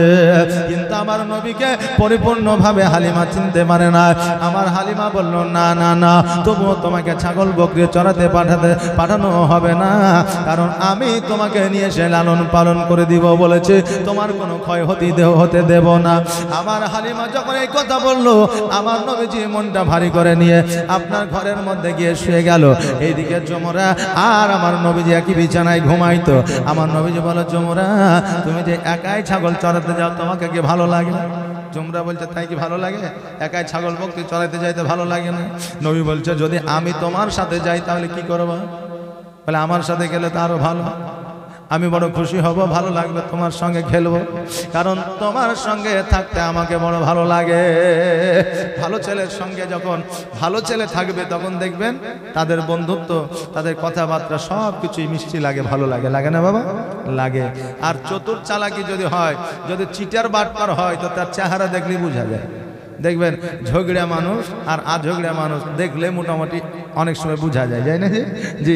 কিন্তু আমার নবীকে পরিপূর্ণভাবে হালিমা চিনতে পারে না। আমার হালিমা বলল, না না না, তবুও তোমাকে ছাগল বকরি চড়াতে পাঠানো হবে না, কারণ আমি তোমাকে নিয়ে এসে লালন পালন করে দিব বলেছে, তোমার কোনো ক্ষয়ক্ষতি হতে দেব না। আমার হালিমা যখন এই কথা বললো, আমার নবীজি মনটা ভারী করে নিয়ে আপনার ঘরের মধ্যে গিয়ে শুয়ে গেল। এইদিকে জুমরা আর আমার নবীজি একই বিছানায় ঘুমাইতো। আমার নবীজি বলো, জুমরা, তুমি যে একাই ছাগল চড়াতে যাও, তোমাকে কি ভালো লাগে? জুমরা বলছে, তাই কি ভালো লাগে? একাই ছাগল বকরি চড়াইতে যাইতে ভালো লাগে না? নবী বলছে, যদি আমি তোমার সাথে যাই তাহলে কি করবো? বলে, আমার সাথে গেলে তো আরো ভালো, আমি বড় খুশি হব, ভালো লাগবে, তোমার সঙ্গে খেলবো, কারণ তোমার সঙ্গে থাকতে আমাকে বড় ভালো লাগে। ভালো ছেলের সঙ্গে যখন ভালো ছেলে থাকবে, তখন দেখবেন তাদের বন্ধুত্ব, তাদের কথাবার্তা সব কিছুই মিষ্টি লাগে, ভালো লাগে। লাগে না বাবা? লাগে। আর চতুর চালাকি যদি হয়, যদি চিটার বাটপার হয়, তো তার চেহারা দেখলেই বোঝা যায়। দেখবেন ঝগড়া মানুষ আর আঝগড়া মানুষ দেখলে মোটামুটি অনেক সময় বোঝা যায়, না জি?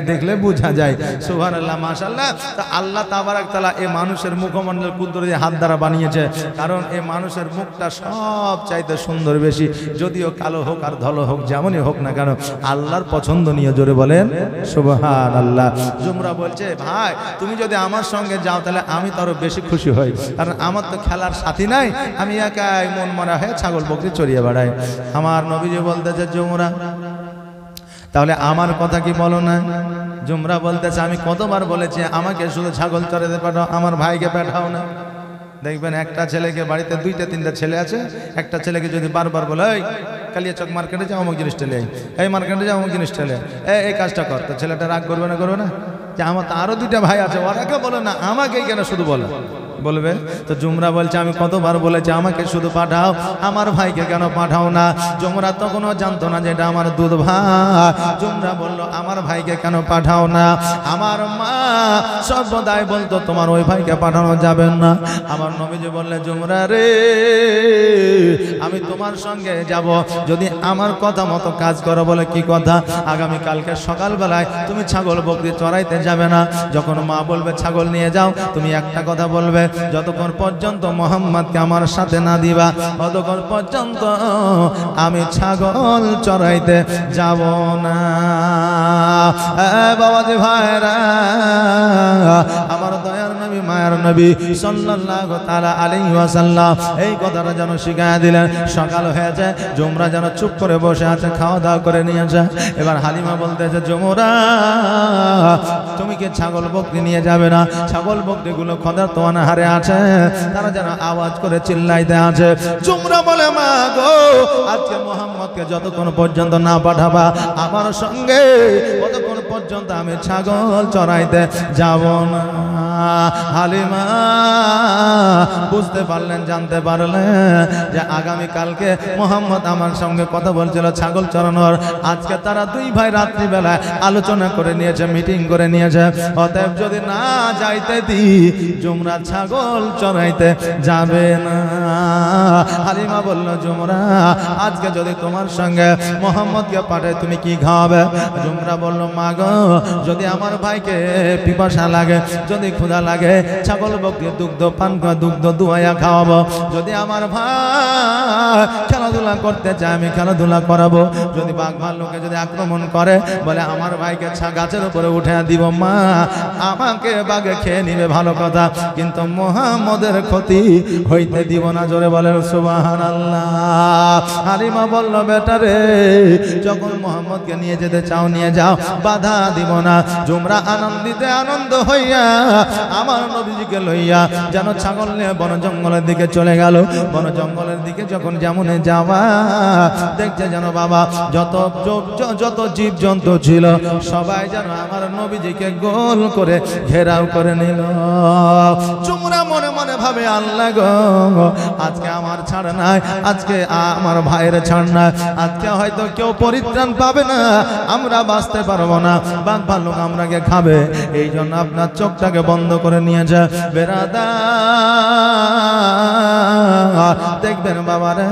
দেখলে বোঝা যায়। সুবহানাল্লাহ, মাশাআল্লাহ। তা আল্লাহ তাবারাক তাআলা এই মানুষের মুখমণ্ডল কুদরতি হাত দ্বারা বানিয়েছে, কারণ এই মানুষের মুখটা সব চাইতে সুন্দর বেশি, যদিও কালো হোক আর ধলো হোক, যেমনই হোক না কেন, আল্লাহর পছন্দনীয়। জোরে বলেন সুবহানাল্লাহ। জুমরা বলছে, ভাই, তুমি যদি আমার সঙ্গে যাও তাহলে আমি তো আরো বেশি খুশি হই, কারণ আমার তো খেলার সাথী নাই, আমি একাই মন মরা হয়ে ছাগল বকরি চড়িয়ে বেড়াই। আমার নবীজি বলতেছে, জুমরা, তাহলে আমার কথা কি বলো না? জুমরা বলতেছে, আমি কতবার বলেছি আমাকে শুধু ছাগল চড়াতে পাঠাও, আমার ভাইকে পাঠাও না। দেখবেন একটা ছেলেকে, বাড়িতে 2-3টা ছেলে আছে, একটা ছেলেকে যদি বারবার বলে, এই কালিয়াচক মার্কেটে যাও, অমুক জিনিসটা লে, এই মার্কেটে যাও, অমুক জিনিসটা লে, এই কাজটা কর, তো ছেলেটা রাগ করবে না? করবে না? যে আমার তো আরো 2টা ভাই আছে, ওরাকে বলো না, আমাকেই কেন শুধু বলো? বলবে তো। জুমরা বলছে, আমি কতবার বলেছি আমাকে শুধু পাঠাও, আমার ভাইকে কেন পাঠাও না? জুমরা তখনও জানতো না যে এটা আমার দুধ ভাই। জুমরা বলল, আমার ভাইকে কেন পাঠাও না? আমার মা সর্বদাই বলতো, তোমার ওই ভাইকে পাঠানো যাবে না। আমার নবীজি বললে, জুমরা রে, আমি তোমার সঙ্গে যাব যদি আমার কথা মতো কাজ করো। বলে, কি কথা? আগামী কালকে সকালবেলায় তুমি ছাগল বকরি চড়াইতে যাবে না। যখন মা বলবে ছাগল নিয়ে যাও, তুমি একটা কথা বলবে, যতক্ষণ পর্যন্ত মোহাম্মদকে আমার সাথে না দিবা ততক্ষণ পর্যন্ত আমি ছাগল চড়াইতে যাব না। বাবাজি ভাইরা, আমার দয়ার নবী মায়ার নবী সাল্লাল্লাহু তাআলা আলাইহি ওয়াসাল্লাম এই কথাটা যেন শিখায়া দিলেন। সকাল হয়েছে, জুমরা যেন চুপ করে বসে আছে, খাওয়া দাওয়া করে নিয়েছে। এবার হালিমা বলতেছে, জুমরা তুমি কি ছাগল বকরি নিয়ে যাবে না? ছাগল বকরিগুলো খোদার তো অনাহারে আছে, তারা যেন আওয়াজ করে চিল্লাইতে আছে। জুমরা বলে, মা গো, আজকে মোহাম্মদকে যতক্ষণ পর্যন্ত না পাঠাবা আমার সঙ্গে ততক্ষণ পর্যন্ত আমি ছাগল চড়াইতে যাব না। হালিমা বুঝতে পারলেন, জানতে পারলেন যে আগামীকালকে মোহাম্মদ আমার সঙ্গে কথা বলছিল ছাগল চড়ানোর। আজকে তারা দুই ভাই রাত্রিবেলায় আলোচনা করে নিয়েছে, মিটিং করে নিয়েছে। অতএব যদি না যাইতে দি জুমরা ছাগল চড়াইতে যাবে না। হালিমা বলল, জুমরা আজকে যদি তোমার সঙ্গে মোহাম্মদকে পাঠায় তুমি কি খাওয়াবে? জুমরা বলল, মা গো, যদি আমার ভাইকে পিপাসা লাগে, যদি ক্ষুধা লাগে, ছাগল বকরি দুগ্ধ পান দুগ্ধ দুয়াইয়া খাওয়াবো। যদি আমার ভাই খেলাধুলা করতে চায় আমি খেলাধুলা করাবো। যদি বাঘ ভাল্লুকে যদি আক্রমণ করে বলে আমার ভাইকে গাছের উপরে উঠে দিব, মা আমাকে বাঘে খেয়ে নিবে ভালো কথা, কিন্তু মুহাম্মদের ক্ষতি হইতে দিব না। জোরে বলেন সুবহানাল্লাহ। হালিমা বলল, বেটা রে, যখন মুহাম্মদকে নিয়ে যেতে চাও নিয়ে যাও, বাধা দিব না। জুমরা আনন্দিতে আনন্দ হইয়া আমার নবীজিকে লইয়া যেন ছাগল নিয়ে বন জঙ্গলের দিকে চলে গেল। বন জঙ্গলের দিকে যখন যেমন যাওয়া দেখছে যেন বাবা যত জীব জন্তু ছিল সবাই যেন আমার নবীজিকে গোল করে ঘেরাও করে নিল। জুমরা মনে মনে ভাবে, আল্লাহ গো, আজকে আমার ছাড় নাই, আজকে আমার ভাইয়ের ছাড় নাই, আজকে হয়তো কেউ পরিত্রাণ পাবে না, আমরা বাঁচতে পারবো না, বাঘ ভাল্লুক আমরাকে খাবে। এই জন্য আপনার চোখটাকে বন্ধ করে নিয়েছে। বেরাদার, দেখবেন বাবারে,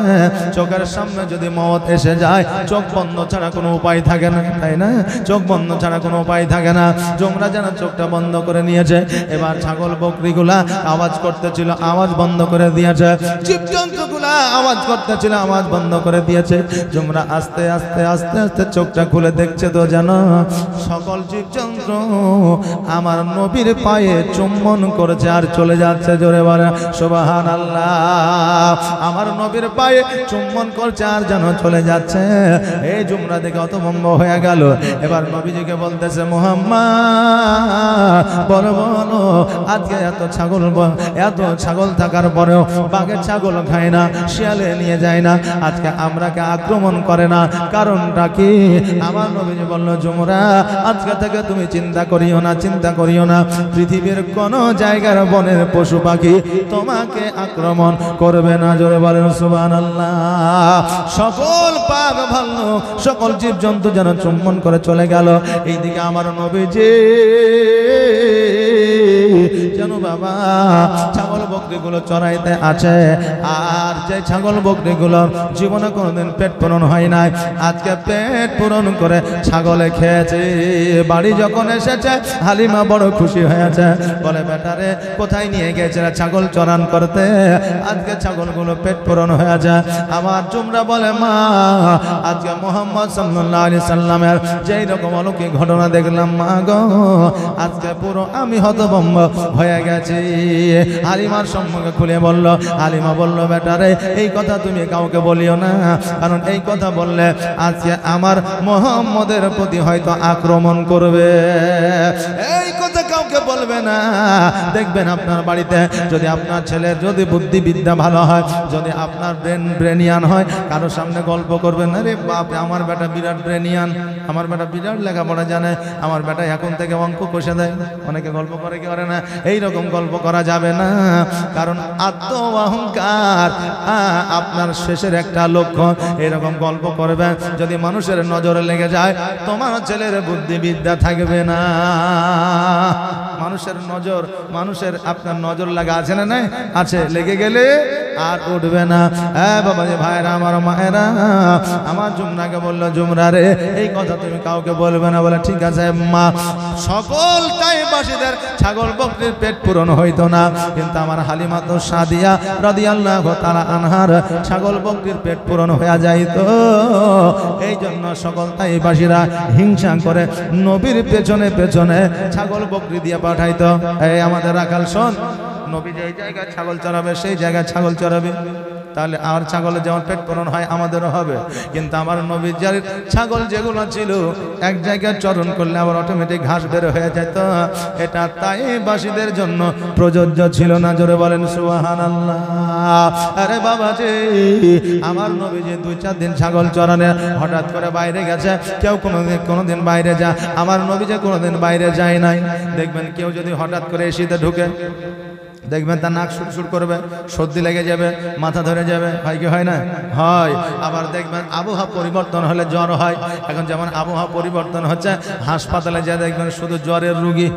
চোখের সামনে যদি মওত এসে যায় চোখ বন্ধ ছাড়া কোনো উপায় থাকে না, তাই না? চোখ বন্ধ ছাড়া কোনো উপায় থাকে না। জুমরা যেন চোখটা বন্ধ করে নিয়েছে। এবার ছাগল বকরিগুলা আওয়াজ করতেছিল, আওয়াজ বন্ধ করে দিয়েছে। জীবজন্তুগুলা আওয়াজ করতেছিল, আওয়াজ বন্ধ করে দিয়েছে। জুমরা আস্তে আস্তে আস্তে আস্তে চোখটা খুলে দেখছে তো যেন সকল জীবজন্তু আমার নবীর পায়ে চুম্বন করেছে আর চলে যাচ্ছে। জোরে বলে সুবহানাল্লাহ। আমার নবীর পায়ে চুম্বন করছে আর যেন চলে যাচ্ছে। এই জুমরা দেখে হতভম্ব হয়ে গেল। এবার নবীজিকে বলতেছে, মুহাম্মদ বলো বলো, আজকে এত ছাগল থাকার পরেও বাঘের ছাগল খায় না, শিয়ালে নিয়ে যায় না, আজকে আমরাকে আক্রমণ করে না, কারণটা কি? আমার নবীজি বলল, জুমরা আজকে থেকে তুমি চিন্তা করিও না, চিন্তা করিও না, পৃথিবীর কোন জায়গার বনের পশু পাখি তোমাকে আক্রমণ করবে না। জোরে বলেন সুবহানাল্লাহ। সকল বাঘ ভাল্লুক সকল জীবজন্তু যেন চুম্বন করে চলে গেল। এইদিকে আমার নবীজি যেন বাবা ছাগল বকরিগুলো চড়াইতে আছে। আর যে ছাগল বকরিগুলোর জীবনে কোনোদিন পেট পূরণ হয় নাই, আজকে পেট পূরণ করে ছাগলে খেয়েছে। বাড়ি যখন এসেছে হালিমা বড় খুশি হয়েছে, বলে, বেটারে কোথায় নিয়ে গেছে ছাগল চড়ান করতে? আজকে ছাগলগুলো পেট পূরণ হয়েছে। আমার জুমরা বলে, মা আজকে মুহাম্মদ সাল্লাল্লাহু আলাইহি সাল্লামের যেই রকম অলৌকিক ঘটনা দেখলাম, মা গো, আজকে পুরো আমি হতভম্ব হয়ে গেছি। হালিমার সম্মুখে খুলে বলল। হালিমা বলল, বেটারে এই কথা তুমি কাউকে বলিও না, কারণ এই কথা বললে আজকে আমার মুহাম্মদের প্রতি হয়তো আক্রমণ করবে। এই কথা কাউকে বলবে না। দেখবেন আপনার বাড়িতে যদি আপনার ছেলের যদি বুদ্ধিবিদ্যা ভালো হয়, যদি আপনার ব্রেনিয়ান হয়, কারোর সামনে গল্প করবেন, আরে বাপ আমার বেটা বিরাট ব্রেনিয়ান, আমার বেটা বিরাট লেখাপড়া জানে, আমার বেটা এখন থেকে অঙ্ক কষে দেয়। অনেকে গল্প করে কি করে না, এইরকম গল্প করা যাবে না, কারণ আত্ম অহংকার আপনার শেষের একটা লক্ষণ। এরকম গল্প করবেন যদি মানুষের নজরে লেগে যায়, তোমার ছেলের বুদ্ধিবিদ্যা থাকবে না। মানুষের নজর, মানুষের আপনার নজর লাগা আছে না? নাই আছে, লেগে গেলে আর উঠবে না। হ্যাঁ বাবা যে ভাইরা, আমার মায়েরা, আমার জুমরাকে বললো, জুমরা রে এই কথা তুমি কাউকে বলবে না। বলে ঠিক আছে মা। সকল তাইবাসীদের ছাগল বকরির পেট পূরণ হইতো না, কিন্তু আমার হালিমা তো সাদিয়া রাদিয়াল্লাহু তাআলা আনহার ছাগল বকরির পেট পূরণ হয়ে যাইতো। এই জন্য সকল তাইবাসীরা হিংসা করে নবীর পেছনে পেছনে ছাগল বকরি দিয়ে পাঠাইতো। এই আমাদের রাখাল শোন, নবী যেই জায়গায় ছাগল চড়াবে সেই জায়গায় ছাগল চড়াবে, তাহলে আর ছাগলের যেমন পেট পূরণ হয় আমাদেরও হবে। কিন্তু আমার নবীর ছাগল যেগুলো ছিল এক জায়গায় চরণ করলে আবার অটোমেটিক ঘাস বের হয়ে যেত। এটা তাইবাসীদের জন্য প্রযোজ্য ছিল না। জোরে বলেন সুবহানাল্লাহ। আরে বাবা যে আমার নবী যে 2-4 দিন ছাগল চরানে হঠাৎ করে বাইরে গেছে, কেউ কোনোদিন বাইরে যা, আমার নবী যে কোনোদিন বাইরে যায় নাই। দেখবেন কেউ যদি হঠাৎ করে এসিতে ঢুকে, দেখবেন তার নাক সুরসুর করবে, সর্দি লেগে যাবে, মাথা ধরে যাবে, হয় কি হয় না? হয়। আবার দেখবেন আবহাওয়া পরিবর্তন হলে জ্বর হয়। এখন যেমন আবহাওয়া পরিবর্তন হচ্ছে, হাসপাতালে যা দেখবেন শুধু জ্বরের রুগী,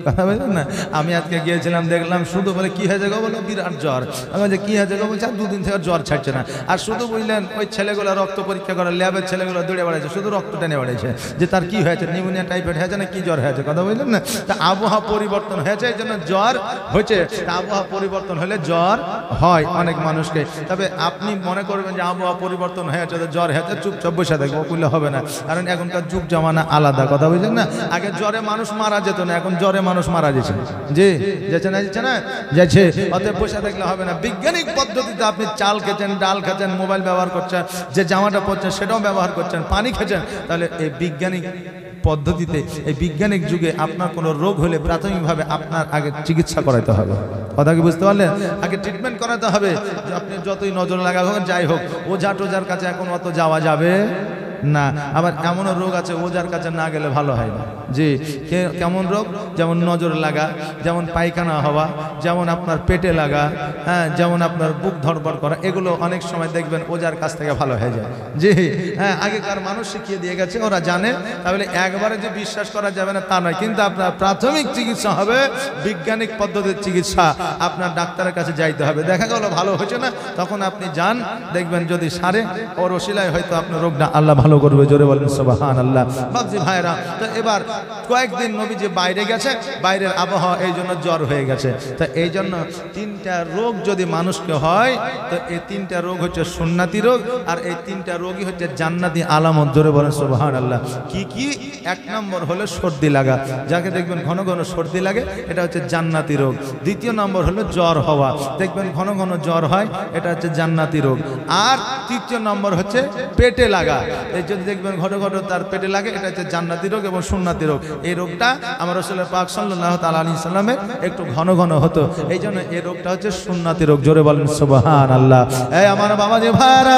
কথা বলছেন না? আমি আজকে গিয়েছিলাম, দেখলাম শুধু বলে কি হয়েছে গো, বলে বিরাট জ্বর। আমি বলছি কি হয়েছে গো, বলছে 2 দিন থেকে জ্বর ছাড়ছে না। আর শুধু বুঝলেন ওই ছেলেগুলো রক্ত পরীক্ষা করে, ল্যাবের ছেলেগুলো দৌড়ে বেড়াচ্ছে, শুধু রক্ত টেনে বেড়াচ্ছে যে তার কি হয়েছে, নিউমোনিয়া টাইফয়েড হয়েছে না কি জ্বর হয়েছে, কথা বললেন না? তা আবহাওয়া পরিবর্তন হয়েছে, এই জন্য জ্বর হয়েছে। আবহাওয়া পরিবর্তন হলে জ্বর হয় অনেক মানুষকে। তবে আপনি মনে করবেন যে আবহাওয়া পরিবর্তন হয়েছে তো জ্বর হয়েছে, চুপচাপ বসে থাকবো, বললে হবে না। কারণ এখনকার যুগ জামানা আলাদা, কথা বুঝলেন না? আগে জ্বরে মানুষ মারা যেত না, এখন জ্বরে মানুষ মারা যাচ্ছে। জি যাচ্ছে না, যাচ্ছে না, যাচ্ছে। অতএব বসে থাকলে হবে না। বৈজ্ঞানিক পদ্ধতিতে আপনি চাল খেয়েছেন, ডাল খেয়েছেন, মোবাইল ব্যবহার করছেন, যে জামাটা পরছেন সেটাও ব্যবহার করছেন, পানি খেয়েছেন, তাহলে এই বৈজ্ঞানিক পদ্ধতিতে, এই বৈজ্ঞানিক যুগে আপনার কোনো রোগ হলে প্রাথমিকভাবে আপনার আগে চিকিৎসা করাতে হবে। কথা কি বুঝতে পারলেন? আগে ট্রিটমেন্ট করাতে হবে। আপনি যতই নজর লাগা হোক, যাই হোক, ওঝা টোজার কাছে এখন অত যাওয়া যাবে না। আবার এমনও রোগ আছে ওঝার কাছে না গেলে ভালো হয় না। জি, কেমন রোগ? যেমন নজর লাগা, যেমন পায়খানা হওয়া, যেমন আপনার পেটে লাগা, হ্যাঁ, যেমন আপনার বুক ধড়ফড় করা, এগুলো অনেক সময় দেখবেন ওঝার কাছ থেকে ভালো হয়ে যায়। জি হ্যাঁ, আগেকার মানুষ শিখিয়ে দিয়ে গেছে, ওরা জানে। তাহলে একবারে যে বিশ্বাস করা যাবে না তা নয়, কিন্তু আপনার প্রাথমিক চিকিৎসা হবে বৈজ্ঞানিক পদ্ধতির চিকিৎসা। আপনার ডাক্তারের কাছে যাইতে হবে। দেখা গেল ভালো হচ্ছে না, তখন আপনি যান, দেখবেন যদি সারে ওর ওসিলায় হয়তো আপনার রোগটা আল্লাহ ভালো করবে। জোরে বলেন সুবহানাল্লাহ। বাবজি ভাইরা, তো এবার কয়েকদিন নবী যে বাইরে গেছে, বাইরের আবহাওয়া এই জন্য জ্বর হয়ে গেছে। তো এই জন্য 3টা রোগ যদি মানুষকে হয়, তো এই 3টা রোগ হচ্ছে সুন্নাতি রোগ, আর এই 3টা রোগই হচ্ছে জান্নাতি আলামত। জোরে বলেন সুবহানাল্লাহ। কি কি? 1 নম্বর হলো সর্দি লাগা, যাকে দেখবেন ঘন ঘন সর্দি লাগে, এটা হচ্ছে জান্নাতি রোগ। 2য় নম্বর হলো জ্বর হওয়া, দেখবেন ঘন ঘন জ্বর হয়, এটা হচ্ছে জান্নাতি রোগ। আর 3য় নম্বর হচ্ছে পেটে লাগা, এই যদি দেখবেন ঘন ঘন তার পেটে লাগে, এটা হচ্ছে জান্নাতি রোগ এবং সুন্নাতি রোগ। এই রোগটা আমার রাসূল পাক সাল্লাল্লাহু তাআলা আলাইহি সাল্লামের একটু ঘন ঘন হতো, এই জন্য এই রোগটা হচ্ছে সুন্নাতি রোগ। জোরে বলেন সুবহানাল্লাহ। এই আমার বাবা যে ভাইরা,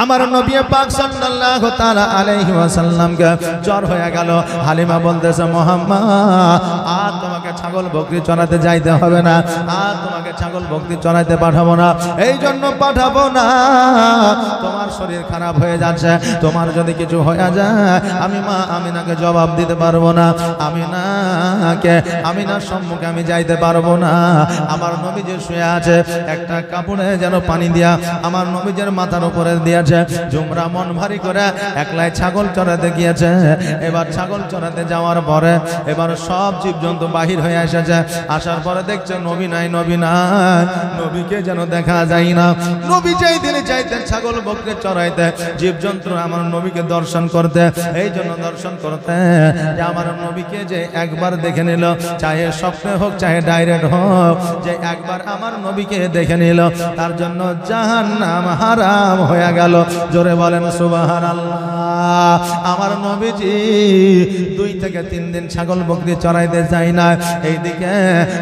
আমার নবী পাক সাল্লাল্লাহু তাআলা আলাইহি ওয়াসাল্লামকে জ্বর হয়ে গেল। হালিমা বলতেছে, মুহাম্মদ আর তোমাকে ছাগল বকরি চড়াতে যাইতে হবে না, আর তোমাকে ছাগল বকরি চড়াইতে পাঠাবো না। এই জন্য পাঠাবো না, তোমার শরীর খারাপ হয়ে যাচ্ছে, তোমার যদি কিছু হয়ে যায় আমি মা আমিনাকে জবাব দিতে পারবো না, আমিনার সম্মুখে আমি যাইতে পারবো না। আমার নবী যে শুয়ে আছে, একটা কাপড়ে যেন পানি দিয়া আমার নবীজের মাথার উপরে দিয়েছে। জুমরা মন ভারী করে একলাই ছাগল চড়াতে গিয়েছে। এবার ছাগল চড়াতে যাওয়ার পরে এবার সব জীবজন্তু বাহির হয়ে এসেছে। আসার পরে দেখছে নবী নাই, নবী নাই, নবীকে যেন দেখা যায় না। নবী চাইতেন ছাগল বকরি চড়াইতে, জীবজন্তু আমার নবীকে দর্শন করতে, এই জন্য দর্শন করতে যে আমার নবীকে যে একবার দেখে নিল, চাহে স্বপ্নে হোক চাহে ডাইরেক্ট হোক, যে একবার আমার নবীকে দেখে নিল, তার জন্য জাহান্নাম হারাম হয়ে গেল। জোরে বলেন সুবহানাল্লাহ। আমার নবীজি 2 থেকে 3 দিন ছাগল বকরি চড়াইতে যায় না। এইদিকে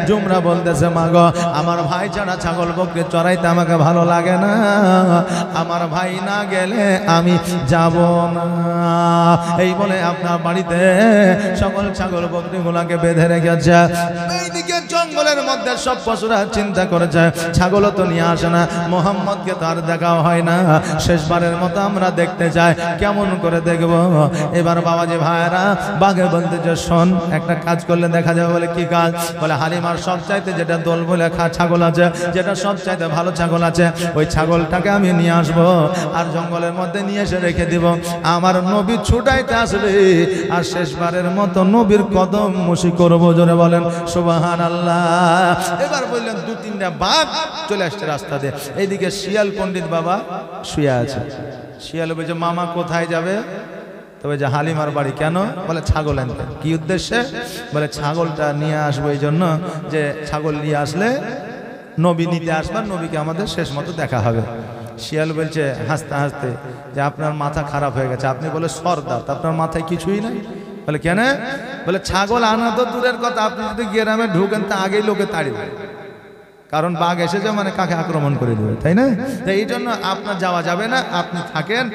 জুমরা বলতেছে, মাগো আমার ভাই ছাড়া ছাগল বকরি চড়াইতে আমাকে ভালো লাগে না, আমার ভাই না গেলে আমি যাব না। এই বলে আপনার বাড়িতে সকল ছাগল বকরি গুলাকে বেঁধে রেখেছে। এইদিকে জঙ্গলের মধ্যে সব পশুরা চিন্তা করেছে, ছাগলও তো নিয়ে আসে না, মোহাম্মদকে তার দেখাও হয় না। শেষ শেষবারের মতো আমরা দেখতে চাই। কেমন করে দেখব? এবার বাবাজি ভাইরা বাঘে বলতে যে শোন, একটা কাজ করলে দেখা যাবে। বলে কি কাজ? বলে হালিমার সবচাইতে যেটা দোল বলে ছাগল আছে, যেটা সবচাইতে ভালো ছাগল আছে, ওই ছাগলটাকে আমি নিয়ে আসবো আর জঙ্গলের মধ্যে নিয়ে এসে রেখে দিব। আমার নবী ছুটাইতে আসবে আর শেষবারের মতো নবীর কদম মুশি করবো। জোরে বলেন সুবহানাল্লাহ। এবার বললেন দু তিনটা বাঘ চলে আসছে রাস্তা দিয়ে। এইদিকে শিয়াল পণ্ডিত বাবা শুয়ে আছে। শিয়াল বলছে মামা কোথায় যাবে? তবে যে হালিমার বাড়ি। কেন? বলে ছাগল আনতে। কি উদ্দেশ্যে? বলে ছাগলটা নিয়ে আসবো এই জন্য যে ছাগল নিয়ে আসলে নবী নিতে আসবার, নবীকে আমাদের শেষ মতো দেখা হবে। শিয়াল বলছে হাসতে হাসতে যে আপনার মাথা খারাপ হয়ে গেছে, আপনি বলে সর্দার, আপনার মাথায় কিছুই নাই। বলে কেন? বলে ছাগল আনা তো দূরের কথা, আপনি যদি গ্রামে ঢুকেন তা আগেই লোকে তাড়িয়ে, কারণ বাঘ এসেছে মানে কাকে আক্রমণ করে দেবে, তাই না? তাই এই জন্য আপনার যাওয়া যাবে না, আপনি থাকেন,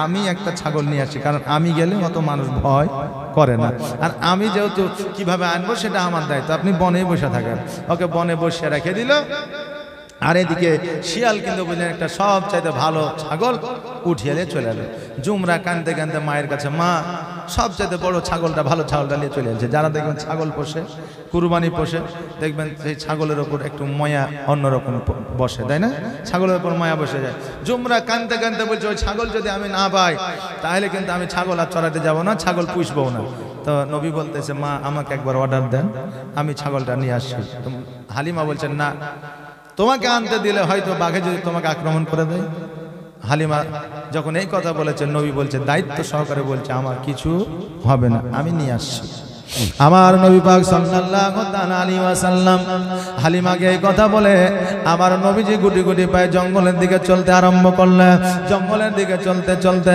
আমি একটা ছাগল নিয়ে আসি, কারণ আমি গেলে অত মানুষ ভয় করে না, আর আমি যেহেতু কিভাবে আনবো সেটা আমার দায়িত্ব, আপনি বনে বসে থাকেন। ওকে বনে বসে রেখে দিল। আর এদিকে শিয়াল কিন্তু বুঝলেন একটা সব চাইতে ভালো ছাগল উঠিয়ে চলে এলো। জুমরা কানতে কানতে মায়ের কাছে, মা সব চাইতে বড় ছাগলটা, ভালো ছাগলটা নিয়ে চলে এসেছে। যারা দেখবেন ছাগল পোষে, কুরবানি পোষে, দেখবেন সেই ছাগলের ওপর একটু মায়া অন্যরকম বসে, তাই না? ছাগলের ওপর মায়া বসে যায়। জুমরা কানতে কানতে বলছে ওই ছাগল যদি আমি না পাই তাহলে কিন্তু আমি ছাগল আর চড়াতে যাবো না, ছাগল পুষবো না। তো নবী বলতেছে মা আমাকে একবার অর্ডার দেন, আমি ছাগলটা নিয়ে আসছি। হালিমা বলছেন না, তোমাকে আনতে দিলে হয়তো বাঘে যদি তোমাকে আক্রমণ করে দেয়। হালিমা যখন এই কথা বলেছেন, নবী বলছে দায়িত্ব সহকারে বলছে আমার কিছু হবে না, আমি নিয়ে আসছি। আমার নবী পাক সাল্লাল্লাহু তাআলা আলাইহি ওয়াসাল্লাম হালিমাকে এই কথা বলে আমার নবীজি গুটি গুটি পায়ে জঙ্গলের দিকে চলতে আরম্ভ করলেন। জঙ্গলের দিকে চলতে চলতে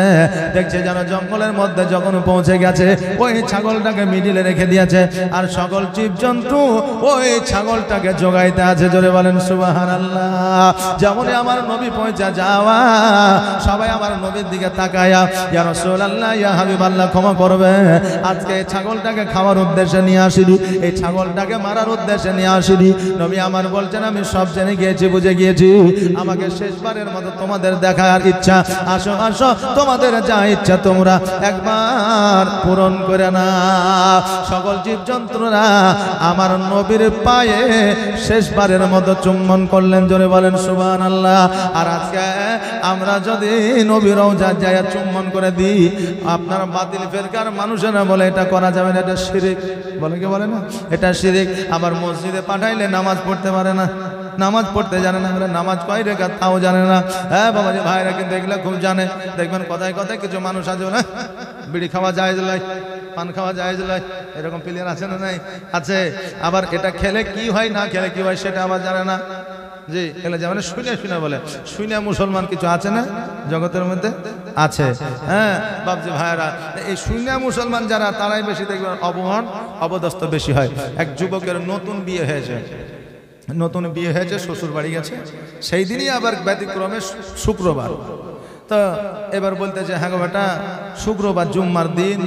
দেখছে যেন জঙ্গলের মধ্যে যখন পৌঁছে গেছে ওই ছাগলটাকে মিডিলে রেখে দিয়েছে, আর সকল জীবজন্তু ওই ছাগলটাকে জোগাইতে আছে। জোরে বলেন সুবহানাল্লাহ। যেমনই আমার নবী পৌঁছে যাওয়া, সবাই আমার নবীর দিকে তাকায়া ইয়া রাসূলুল্লাহ ইয়া হাবিবাল্লাহ ক্ষমা করবে, আজকে ছাগলটাকে খাওয়ার উদ্দেশ্যে নিয়ে আসিনি, এই ছাগলটাকে মারার উদ্দেশ্যে নিয়ে আসিনি। নবী আমার বলছেন আমি সব জেনে গিয়েছি, বুঝে গিয়েছি, আমাকে শেষবারের মতো তোমাদের দেখার ইচ্ছা, আসো আসো তোমাদের যা ইচ্ছা তোমরা একবার পূরণ করে না। সকল জীবজন্তুরা আমার নবীর পায়ে শেষবারের মতো চুম্বন করলেন। জোরে বলেন সুবহানাল্লাহ। আর আজকে আমরা যদি নবীর রওজা যায় চুম্বন করে দিই, আপনার বাতিল ফেরকার মানুষেরা বলে এটা করা যাবে না, এটা শিরিক বলে, কে বলে না এটা শিরিক। আবার মসজিদে পাঠাইলে নামাজ পড়তে পারে না, নামাজ পড়তে জানে না, নামাজ কয় রেখাত তাও জানে না। হ্যাঁ বাবাজি ভাইরা কিন্তু এগুলো খুব জানে। দেখবেন কথায় কথায় কিছু মানুষ আছে না, বিড়ি খাওয়া যায় লাই, পান খাওয়া যায় লাই, এরকম প্লেয়ার আছে না? নাই, আছে। আবার এটা খেলে কি হয় না খেলে কি হয় সেটা আবার জানে না। জি, এগুলো যেমন শুনে শুনে বলে, শুনে মুসলমান কিছু আছে না জগতের মধ্যে? আছে। হ্যাঁ বাবজি ভাইরা, এই শুনে মুসলমান যারা তারাই বেশি দেখবেন অপমান অপদস্থ বেশি হয়। এক যুবকের নতুন বিয়ে হয়েছে, শ্বশুর বাড়ি গেছে, সেই দিনই আবার ব্যতিক্রমে শুক্রবার। তো এবার বলতেছে হ্যাঁ গো বেটা, শুক্রবার জুম্মার দিন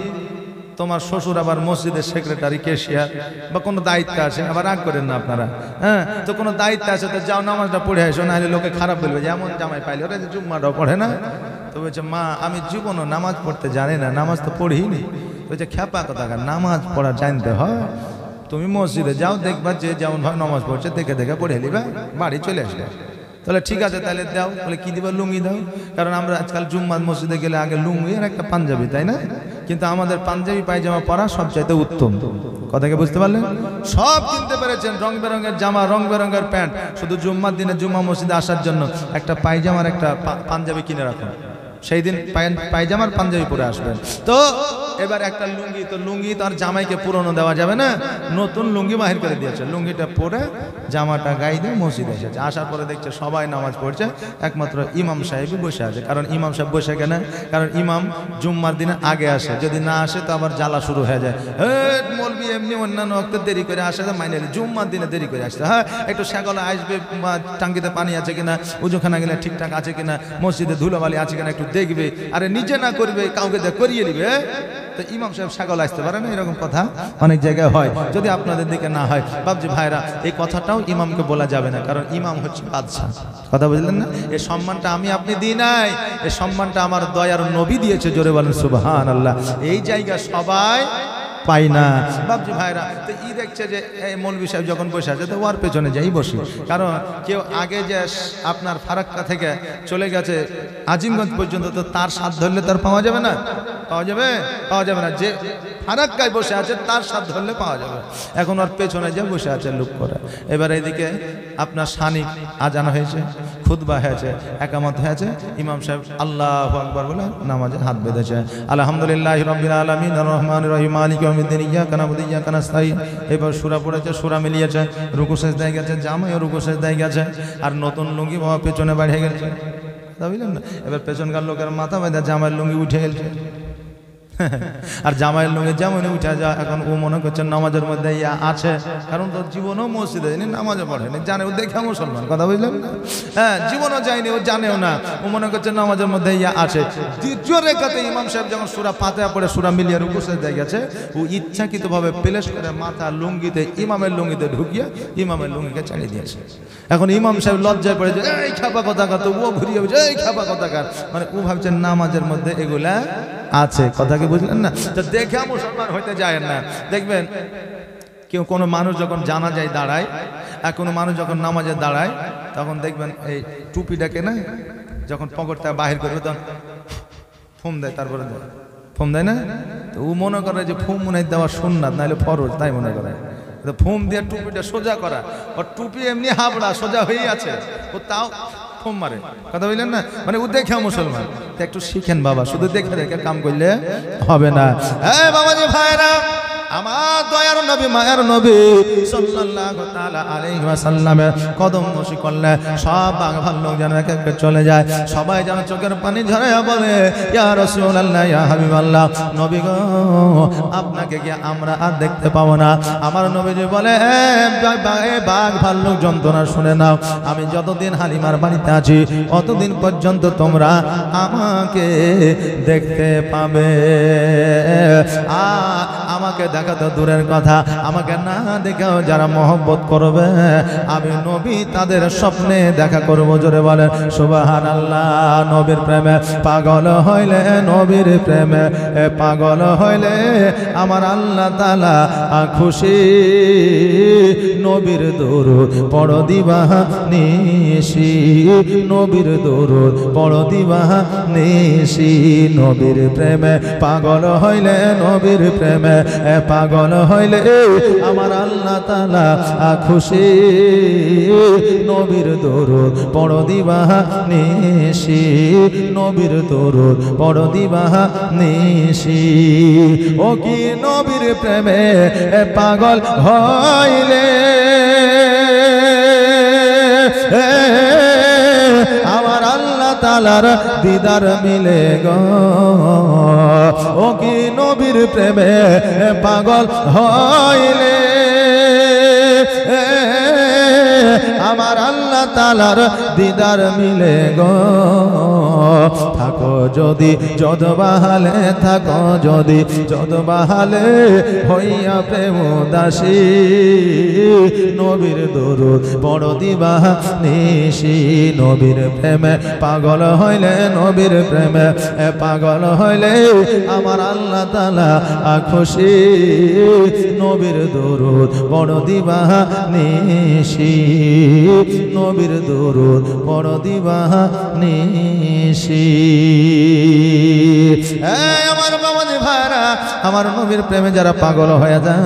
তোমার শ্বশুর আবার মসজিদের সেক্রেটারি, ক্যাশিয়ার বা কোনো দায়িত্ব আছে, আবার রাগ করেন না আপনারা। হ্যাঁ, তো কোনো দায়িত্ব আছে তো যাও নামাজটা পড়ে আসো, নাহলে লোকে খারাপ বলবে যে এমন জামাই পাইলে, ওরা যে জুম্মাটাও পড়ে না। তো বলছে মা আমি জীবনও নামাজ পড়তে জানি না, নামাজ তো পড়িনি। বলছে খ্যাপা কথা, নামাজ পড়া জানতে হয়, তুমি মসজিদে যাও, দেখবা যে যেমন ভাবে নামাজ পড়ছে দেখে দেখে পড়ে নিবা, বাড়ি চলে আসবে। তাহলে ঠিক আছে, তাহলে দাও। বলে কি দিবা? লুঙ্গি দাও। কারণ আমরা আজকাল জুম্মার মসজিদে গেলে আগে লুঙ্গি আর একটা পাঞ্জাবি, তাই না? কিন্তু আমাদের পাঞ্জাবি পায়জামা পরা সবচাইতে উত্তম। কথাকে বুঝতে পারলেন? সব কিনতে পেরেছেন, রং বেরঙের জামা, রং বেরঙের প্যান্ট, শুধু জুম্মার দিনে জুম্মা মসজিদে আসার জন্য একটা পায়জামার একটা পাঞ্জাবি কিনে রাখুন, সেই দিন পায়জামার পাঞ্জাবি পরে আসবেন। তো এবার একটা লুঙ্গি, তো লুঙ্গি তো আর জামাইকে পুরনো দেওয়া যাবে না, নতুন লুঙ্গি বাহির করে দিয়েছে। লুঙ্গিটা পরে জামাটা গায়ে দিয়ে মসজিদে এসেছে। আসার পরে দেখছে সবাই নামাজ পড়ছে, একমাত্র ইমাম সাহেবই বসে আছে। কারণ ইমাম সাহেব বসে কেন? কারণ ইমাম জুম্মার দিনে আগে আসে, যদি না আসে তো আবার জ্বালা শুরু হয়ে যায়। মৌলবি এমনি অন্যান্য ওয়াক্তে দেরি করে আসে, মাইনে জুম্মার দিনে দেরি করে আসতে। হ্যাঁ, একটু সেগলা আসবে, টাঙ্গিতে পানি আছে কিনা, উজুখানা গেলে ঠিকঠাক আছে কিনা, মসজিদে ধুলোবালি আছে কিনা একটু দেখবে। আরে নিজে না করবে, কাউকে করিয়ে দিবে। তো ইমাম সাহেব ছাগল আসতে পারে না, এরকম কথা অনেক জায়গায় হয়। যদি আপনাদের দিকে না হয় বাবজি ভাইরা, এই কথাটাও ইমামকে বলা যাবে না, কারণ ইমাম হচ্ছে বাদশা। কথা বুঝলেন না? এই সম্মানটা আমি আপনি দিই নাই, এই সম্মানটা আমার দয়ার নবী দিয়েছে। জোরে বলেন সুবহানাল্লাহ। এই জায়গা সবাই পাই না বাবজি ভাইরা। তো ই দেখছে যে এই মৌলভী সাহেব যখন বসে আছে তো ওর পেছনে যাই বসি, কারণ কেউ আগে যে আপনার ফারাক্কা থেকে চলে গেছে আজিমগঞ্জ পর্যন্ত, তো তার সাথ ধরলে তার পাওয়া যাবে না, পাওয়া যাবে? পাওয়া যাবে না। যে ফারাক্কায় বসে আছে তার সাথ ধরলে পাওয়া যাবে। এখন ওর পেছনে যে বসে আছে লুক করে। এবার এইদিকে আপনার শানিক আজান হয়েছে, খুতবা হয়েছে, একামত হয়েছে, ইমাম সাহেব আল্লাহু আকবার বলে নামাজে হাত বেঁধেছে। আলহামদুলিল্লাহি রাব্বিল আলামিন আর রহমানির রহিম মালিকি ইয়াউমিদ্দিন ইয়্যাকা না'বুদু ওয়া ইয়্যাকা নাস্তাঈন। এবার সূরা পড়েছে, সূরা মিলিয়েছে, রুকু সেজদায় গেছে, জামাইও রুকু সেজদায় গেছে, আর নতুন লুঙ্গি বাবা পেছনে বাড়িয়ে গেছে। বুঝলেন না? এবার পেছনকার লোকের মাথা বেঁধে জামাইয়ের লুঙ্গি উঠে গেছে, আর জামাইয়ের লুঙ্গি যেমন উঠে যায়, এখন ও মনে করছে নামাজের মধ্যে ইয়া আছে, কারণ তোর জীবনও মসজিদে যায়নি, নামাজও পড়েনি, জানে ও দেখে মুসলমান। কথা বুঝলেন না? হ্যাঁ, জীবনও যায়নি, ও জানেও না, ও মনে করছে নামাজের মধ্যে ইয়া আছে। দ্বিতীয় রেখাতে ইমাম সাহেব যখন সূরা ফাতিহা পড়ে সূরা মিলিয়ে রুকু সেজদায় গেছে, ও ইচ্ছাকৃতভাবে প্লেস করে মাথা লুঙ্গিতে, ইমামের লুঙ্গিতে ঢুকিয়ে ইমামের লুঙ্গিকে ছাড়িয়ে দিয়েছে। এখন ইমাম সাহেব লজ্জায় পড়ে যে এই খাপা কথাকার, তো ও ঘুরিয়ে বলছে এই খাপা কথাকার, মানে ও ভাবছে নামাজের মধ্যে এগুলা আছে। কথা কি বুঝলেন না? তো দেখে মুসলমান হইতে যায় না। দেখবেন কেউ কোনো মানুষ যখন জানাজায় দাঁড়ায়, আর কোনো মানুষ যখন নামাজে দাঁড়ায়, তখন দেখবেন এই টুপিটাকে না যখন পকেটটা বাহির করবে তখন ফুম দেয়, তারপরে দেয়, ফুম দেয় না? তো ও মনে করে যে ফুম মনে দেওয়া সুন্নাত, নাহলে ফরজ, তাই মনে করে। ফুম দিয়ে টুপিটা সোজা করা, ওর টুপি এমনি হাবড়া সোজা হয়েই আছে, ও তাও ফুম মারে। কথা বললেন না? মানে ও দেখে মুসলমান। একটু শিখেন বাবা, শুধু দেখে দেখে কাম করলে হবে না। এই বাবাজি ভাইরা, আমার দয়ার নবী মায়ের নবী সাল্লাল্লাহু তাআলা আলাইহি ওয়াসাল্লামের কদম বসি করলে সব বাঘ ভাল্লুক যেন এক এক চলে যায়, সবাই যেন চোখের পানি ঝরে বলে ইয়া রাসূলুল্লাহ, ইয়া হাবিবাল্লাহ, নবী গো আপনাকে কি আমরা আর দেখতে পাবো না? আমার নবীজি বলে বাঘ ভাল্লুক যন্ত্রণা শুনে নাও, আমি যতদিন হালিমার বাড়িতে আছি অতদিন পর্যন্ত তোমরা আমাকে দেখতে পাবে। আর আমাকে দেখা তো দূরের কথা, আমাকে না দেখাও যারা মহব্বত করবে আমি নবী তাদের স্বপ্নে দেখা করব। জোরে বলেন সুবহানাল্লাহ। নবীর প্রেমে পাগল হইলে, নবীর প্রেমে পাগল হইলে আমার আল্লাহ তাআলা খুশি। নবীর দরুদ পড়ো দিবাহা নিশি, নবীর দরুদ পড়ো দিবাহা নিশি। নবীর প্রেমে পাগল হইলে, নবীর প্রেমে পাগল হইলে আমার আল্লাহ তাআলা খুশি। নবীর দরুদ পড়ো দিবাহা নিশি, নবীর দরুদ পড়ো দিবাহা নিশি। ও কি নবীর প্রেমে পাগল হইলে আমার আল্লাহ তাআলার দিদার মিলে গো। ও কি নবীর প্রেমে পাগল হইলে আমার আল্লাহ তাআলার দিদার মিলে গো। থাকো যদি যদ বাহালে, থাকো যদি যদ বাহালে হইয়া প্রেম দাসী। নবীর দরুদ পড়ো দিবাহা নিশি, নবীর প্রেমে পাগল হইলে, নবীর প্রেমে পাগল হইলে আমার আল্লাহ তাআলা খুশি। নবীর দরুদ পড়ো দিবাহা নিশি, নবীর দরুদ পড়ো দিবাহা নিশি। আমার বাবাজি ভাইরা, আমার নবীর প্রেমে যারা পাগল হয়ে যায়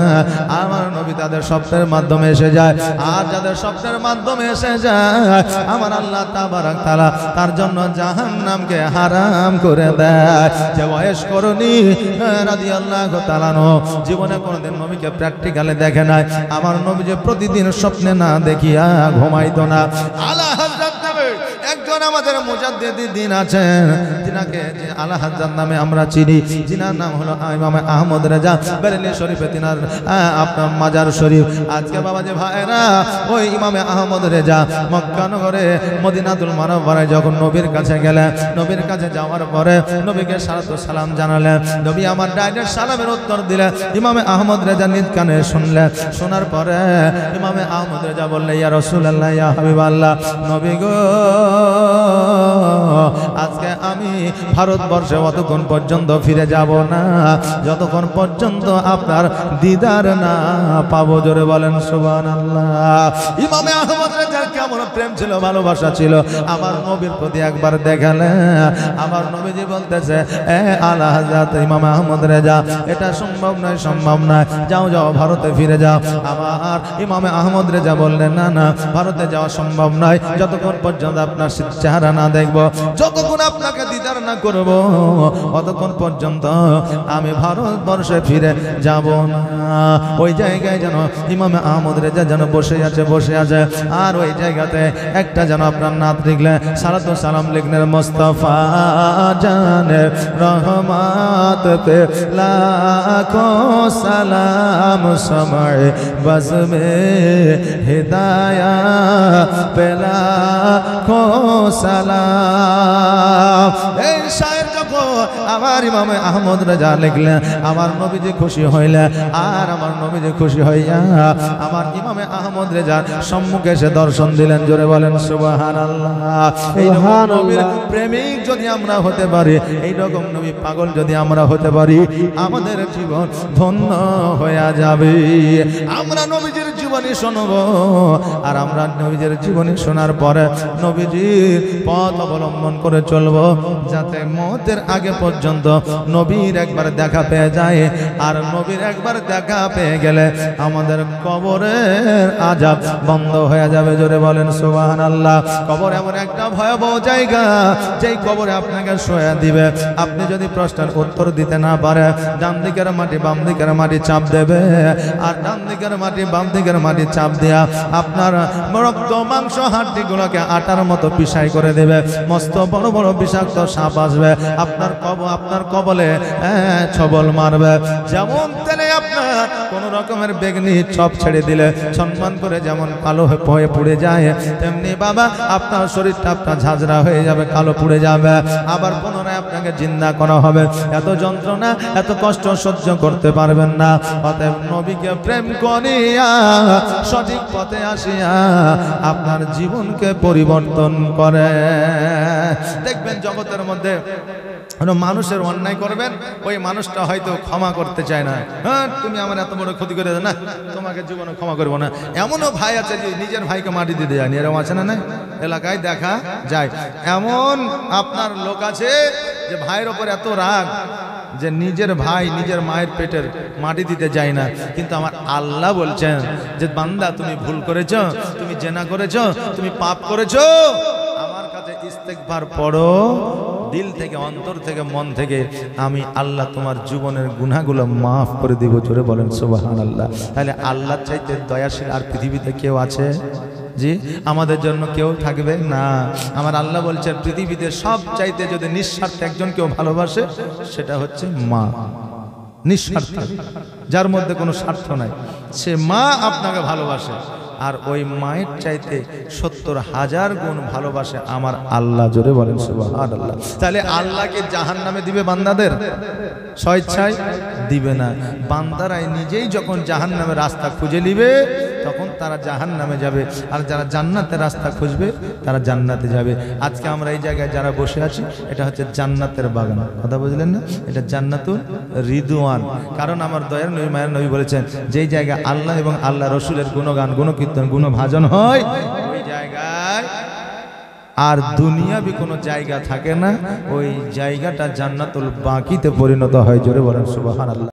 আমার নবী তাদের স্বপ্নের মাধ্যমে এসে যায়। আর যাদের স্বপ্নের মাধ্যমে এসে যায় আমার আল্লাহ তাবারাক তাআলা তার জন্য জাহান্নামকে হারাম করে দেয়। যে বয়স করনি রাদিয়াল্লাহু তাআলা জীবনে কোনোদিন নবীকে প্র্যাকটিক্যালে দেখে নাই, আমার নবী যে প্রতিদিন স্বপ্নে না দেখিয়া ঘুমাইতো না। আলা হযরত নবী এক একজন আমাদের মুজাদ্দিদ দ্বীন আছেন, যিনাকে যে আলা হাজ্জাত নামে আমরা চিনি, যিনার নাম হলো ইমাম আহমদ রেজা বেরেলী শরীফে তিনার আপনার মাজার শরীফ। আজকে বাবাজি ভাইরা ওই ইমামে আহমদ রেজা মক্কা নগরে মদিনাতুল মুনাওয়ারায় যখন নবীর কাছে গেলেন, নবীর কাছে যাওয়ার পরে নবীকে সালাম জানালেন, নবী আমার ডাইরেক্ট সালামের উত্তর দিলেন। ইমামে আহমদ রেজা নিজ কানে শুনলেন, শোনার পরে ইমামে আহমদ রেজা বললেন, ইয়া রাসূলুল্লাহ, ইয়া হাবিবাল্লাহ, নবী গো, আজকে আমি ভারতবর্ষে অতক্ষণ পর্যন্ত ফিরে যাব না যতক্ষণ পর্যন্ত আপনার দিদার না পাবো। জোরে বলেন সুবহানাল্লাহ। ইমামে আহমদ রেজার কেমন প্রেম ছিল, ভালোবাসা ছিল আমার নবীর প্রতি, একবার দেখালেন। আমার নবীজি বলতেছে, এ আলা হযরত ইমাম আহমদ রেজা, এটা সম্ভব নয়, সম্ভব নয়, যাও যাও ভারতে ফিরে যাও। আমার ইমামে আহমদ রেজা বললেন, না না, ভারতে যাওয়া সম্ভব নয় যতক্ষণ পর্যন্ত আপনার চেহারা না দেখব, যতক্ষণ আপনাকে দিদার না করব, ততক্ষণ পর্যন্ত আমি ভারতবর্ষে ফিরে যাব না। ওই জায়গায় যেন ইমামে আহমদ রেজা যেন বসে আছে, আর ওই জায়গাতে একটা যেন আপনার নাত লিখলেন, সালাতু সালাম লিখলেন, মুস্তাফা জানে রহমত পে লাখো সালাম, সময় বজমে হিদায়া পে লাখো সালাম। এই শায়ের যখন আমার ইমামে আহমদ রেজা লিখলেন, আমার নবীজি খুশি হইলেন, আর আমার নবীজি খুশি হইয়া আমার ইমামে আহমদ রেজার সম্মুখে এসে দর্শন দিলেন। জোরে বলেন সুবহানাল্লাহ। এইরকম নবীর প্রেমিক যদি আমরা হতে পারি, এইরকম নবী পাগল যদি আমরা হতে পারি, আমাদের জীবন ধন্য হয়ে যাবে। আমরা নবীজির জীবনী শুনব, আর আমরা নবীজির জীবনী শোনার পরে নবীজির পথ অবলম্বন করে চলব, যাতে মওতের আগে পর্যন্ত নবীর একবার দেখা পেয়ে যায়। আর নবীর একবার দেখা পেয়ে গেলে আমাদের কবরের আযাব বন্ধ হয়ে যাবে। জোরে বলেন সুবহানাল্লাহ। কবর এমন একটা ভয়াবহ জায়গা, যেই কবরে আপনাকে শোয়া দিবে, আপনি যদি প্রশ্নের উত্তর দিতে না পারে, ডান দিকের মাটি বাম দিকের মাটি চাপ দেবে, আর ডান দিকের মাটি বাম দিকের মাটি চাপ দেয়া আপনার রক্ত মাংস হাড্ডিগুলোকে আটার মতো পিসাই করে দেবে। মস্ত বড় বড় বিষাক্ত সাপ আসবে, আপনার কবলে ছবল মারবে। যেমন তেলে আপনার কোন রকমের বেগনি চপ ছেড়ে দিলে সম্মান করে যেমন কালো হয়ে পুড়ে যায়, তেমনি বাবা আপনার শরীরটা আপনার ঝাঁঝরা হয়ে যাবে, কালো পুড়ে যাবে। আবার পুনরায় আপনাকে জিন্দা করা হবে। এত যন্ত্রণা, এত কষ্ট সহ্য করতে পারবেন না। অতএব নবীকে প্রেম করিয়া সঠিক পথে আসিয়া আপনার জীবনকে পরিবর্তন করে। দেখবেন জগতের মধ্যে মানুষের অন্যায় করবেন, ওই মানুষটা হয়তো ক্ষমা করতে চায় না। হ্যাঁ, তুমি আমার এত বড় ক্ষতি করে দেয় না, তোমাকে জীবনে ক্ষমা করবো না। এমনও ভাই আছে যে নিজের ভাইকে মাটি দিতে যায়নি, এরকম আছে না? না, এলাকায় দেখা যায়। এমন আপনার লোক আছে যে ভাইয়ের ওপর এত রাগ যে নিজের ভাই নিজের মায়ের পেটের মাটি দিতে যায় না। কিন্তু আমার আল্লাহ বলছেন যে বান্দা, তুমি ভুল করেছো, তুমি জেনা করেছো, তুমি পাপ করেছো, আমার কাছে ইস্তেগফার পড়ো, দিল থেকে, অন্তর থেকে, মন থেকে আমি আল্লাহ তোমার জীবনের গুনাহগুলো মাফ করে দিব। জোরে বলেন সুবহানাল্লাহ। তাহলে আল্লাহর চাইতে দয়াশীল আর পৃথিবীতে কেউ আছে? জি, আমাদের জন্য কেউ থাকবে না। আমার আল্লাহ বলছেন পৃথিবীতে সব চাইতে যদি নিঃস্বার্থে একজন কেউ ভালোবাসে, সেটা হচ্ছে মা। নিঃস্বার্থ, যার মধ্যে কোনো স্বার্থ নাই, সে মা আপনাকে ভালোবাসে। আর ওই মায়ের চাইতে ৭০,০০০ গুণ ভালোবাসে আমার আল্লাহ। জোরে বলেন সুবহানাল্লাহ। তাহলে আল্লাহকে জাহান্নামে দিবে বান্দাদের? স্বেচ্ছায় দিবে না। বান্দারাই নিজেই যখন জাহান্নামের রাস্তা খুঁজে নিবে, তখন তারা জাহান্নামে যাবে। আর যারা জান্নাতের রাস্তা খুঁজবে, তারা জান্নাতে যাবে। আজকে আমরা এই জায়গায় যারা বসে আছি, এটা হচ্ছে জান্নাতের বাগান। কথা বুঝলেন না? এটা জান্নাতুল রিদওয়ান। কারণ আমার দয়ার নবী, মায়ের নবী বলেছেন, যেই জায়গায় আল্লাহ এবং আল্লাহ রসুলের গুণগান, গুণকীর্তন, গুণভাজন হয়, ওই জায়গায় আর দুনিয়াবি কোনো জায়গা থাকে না। ওই জায়গাটা জান্নাতুল বাকিতে পরিণত হয়। জোরে বলেন সুবহানাল্লাহ।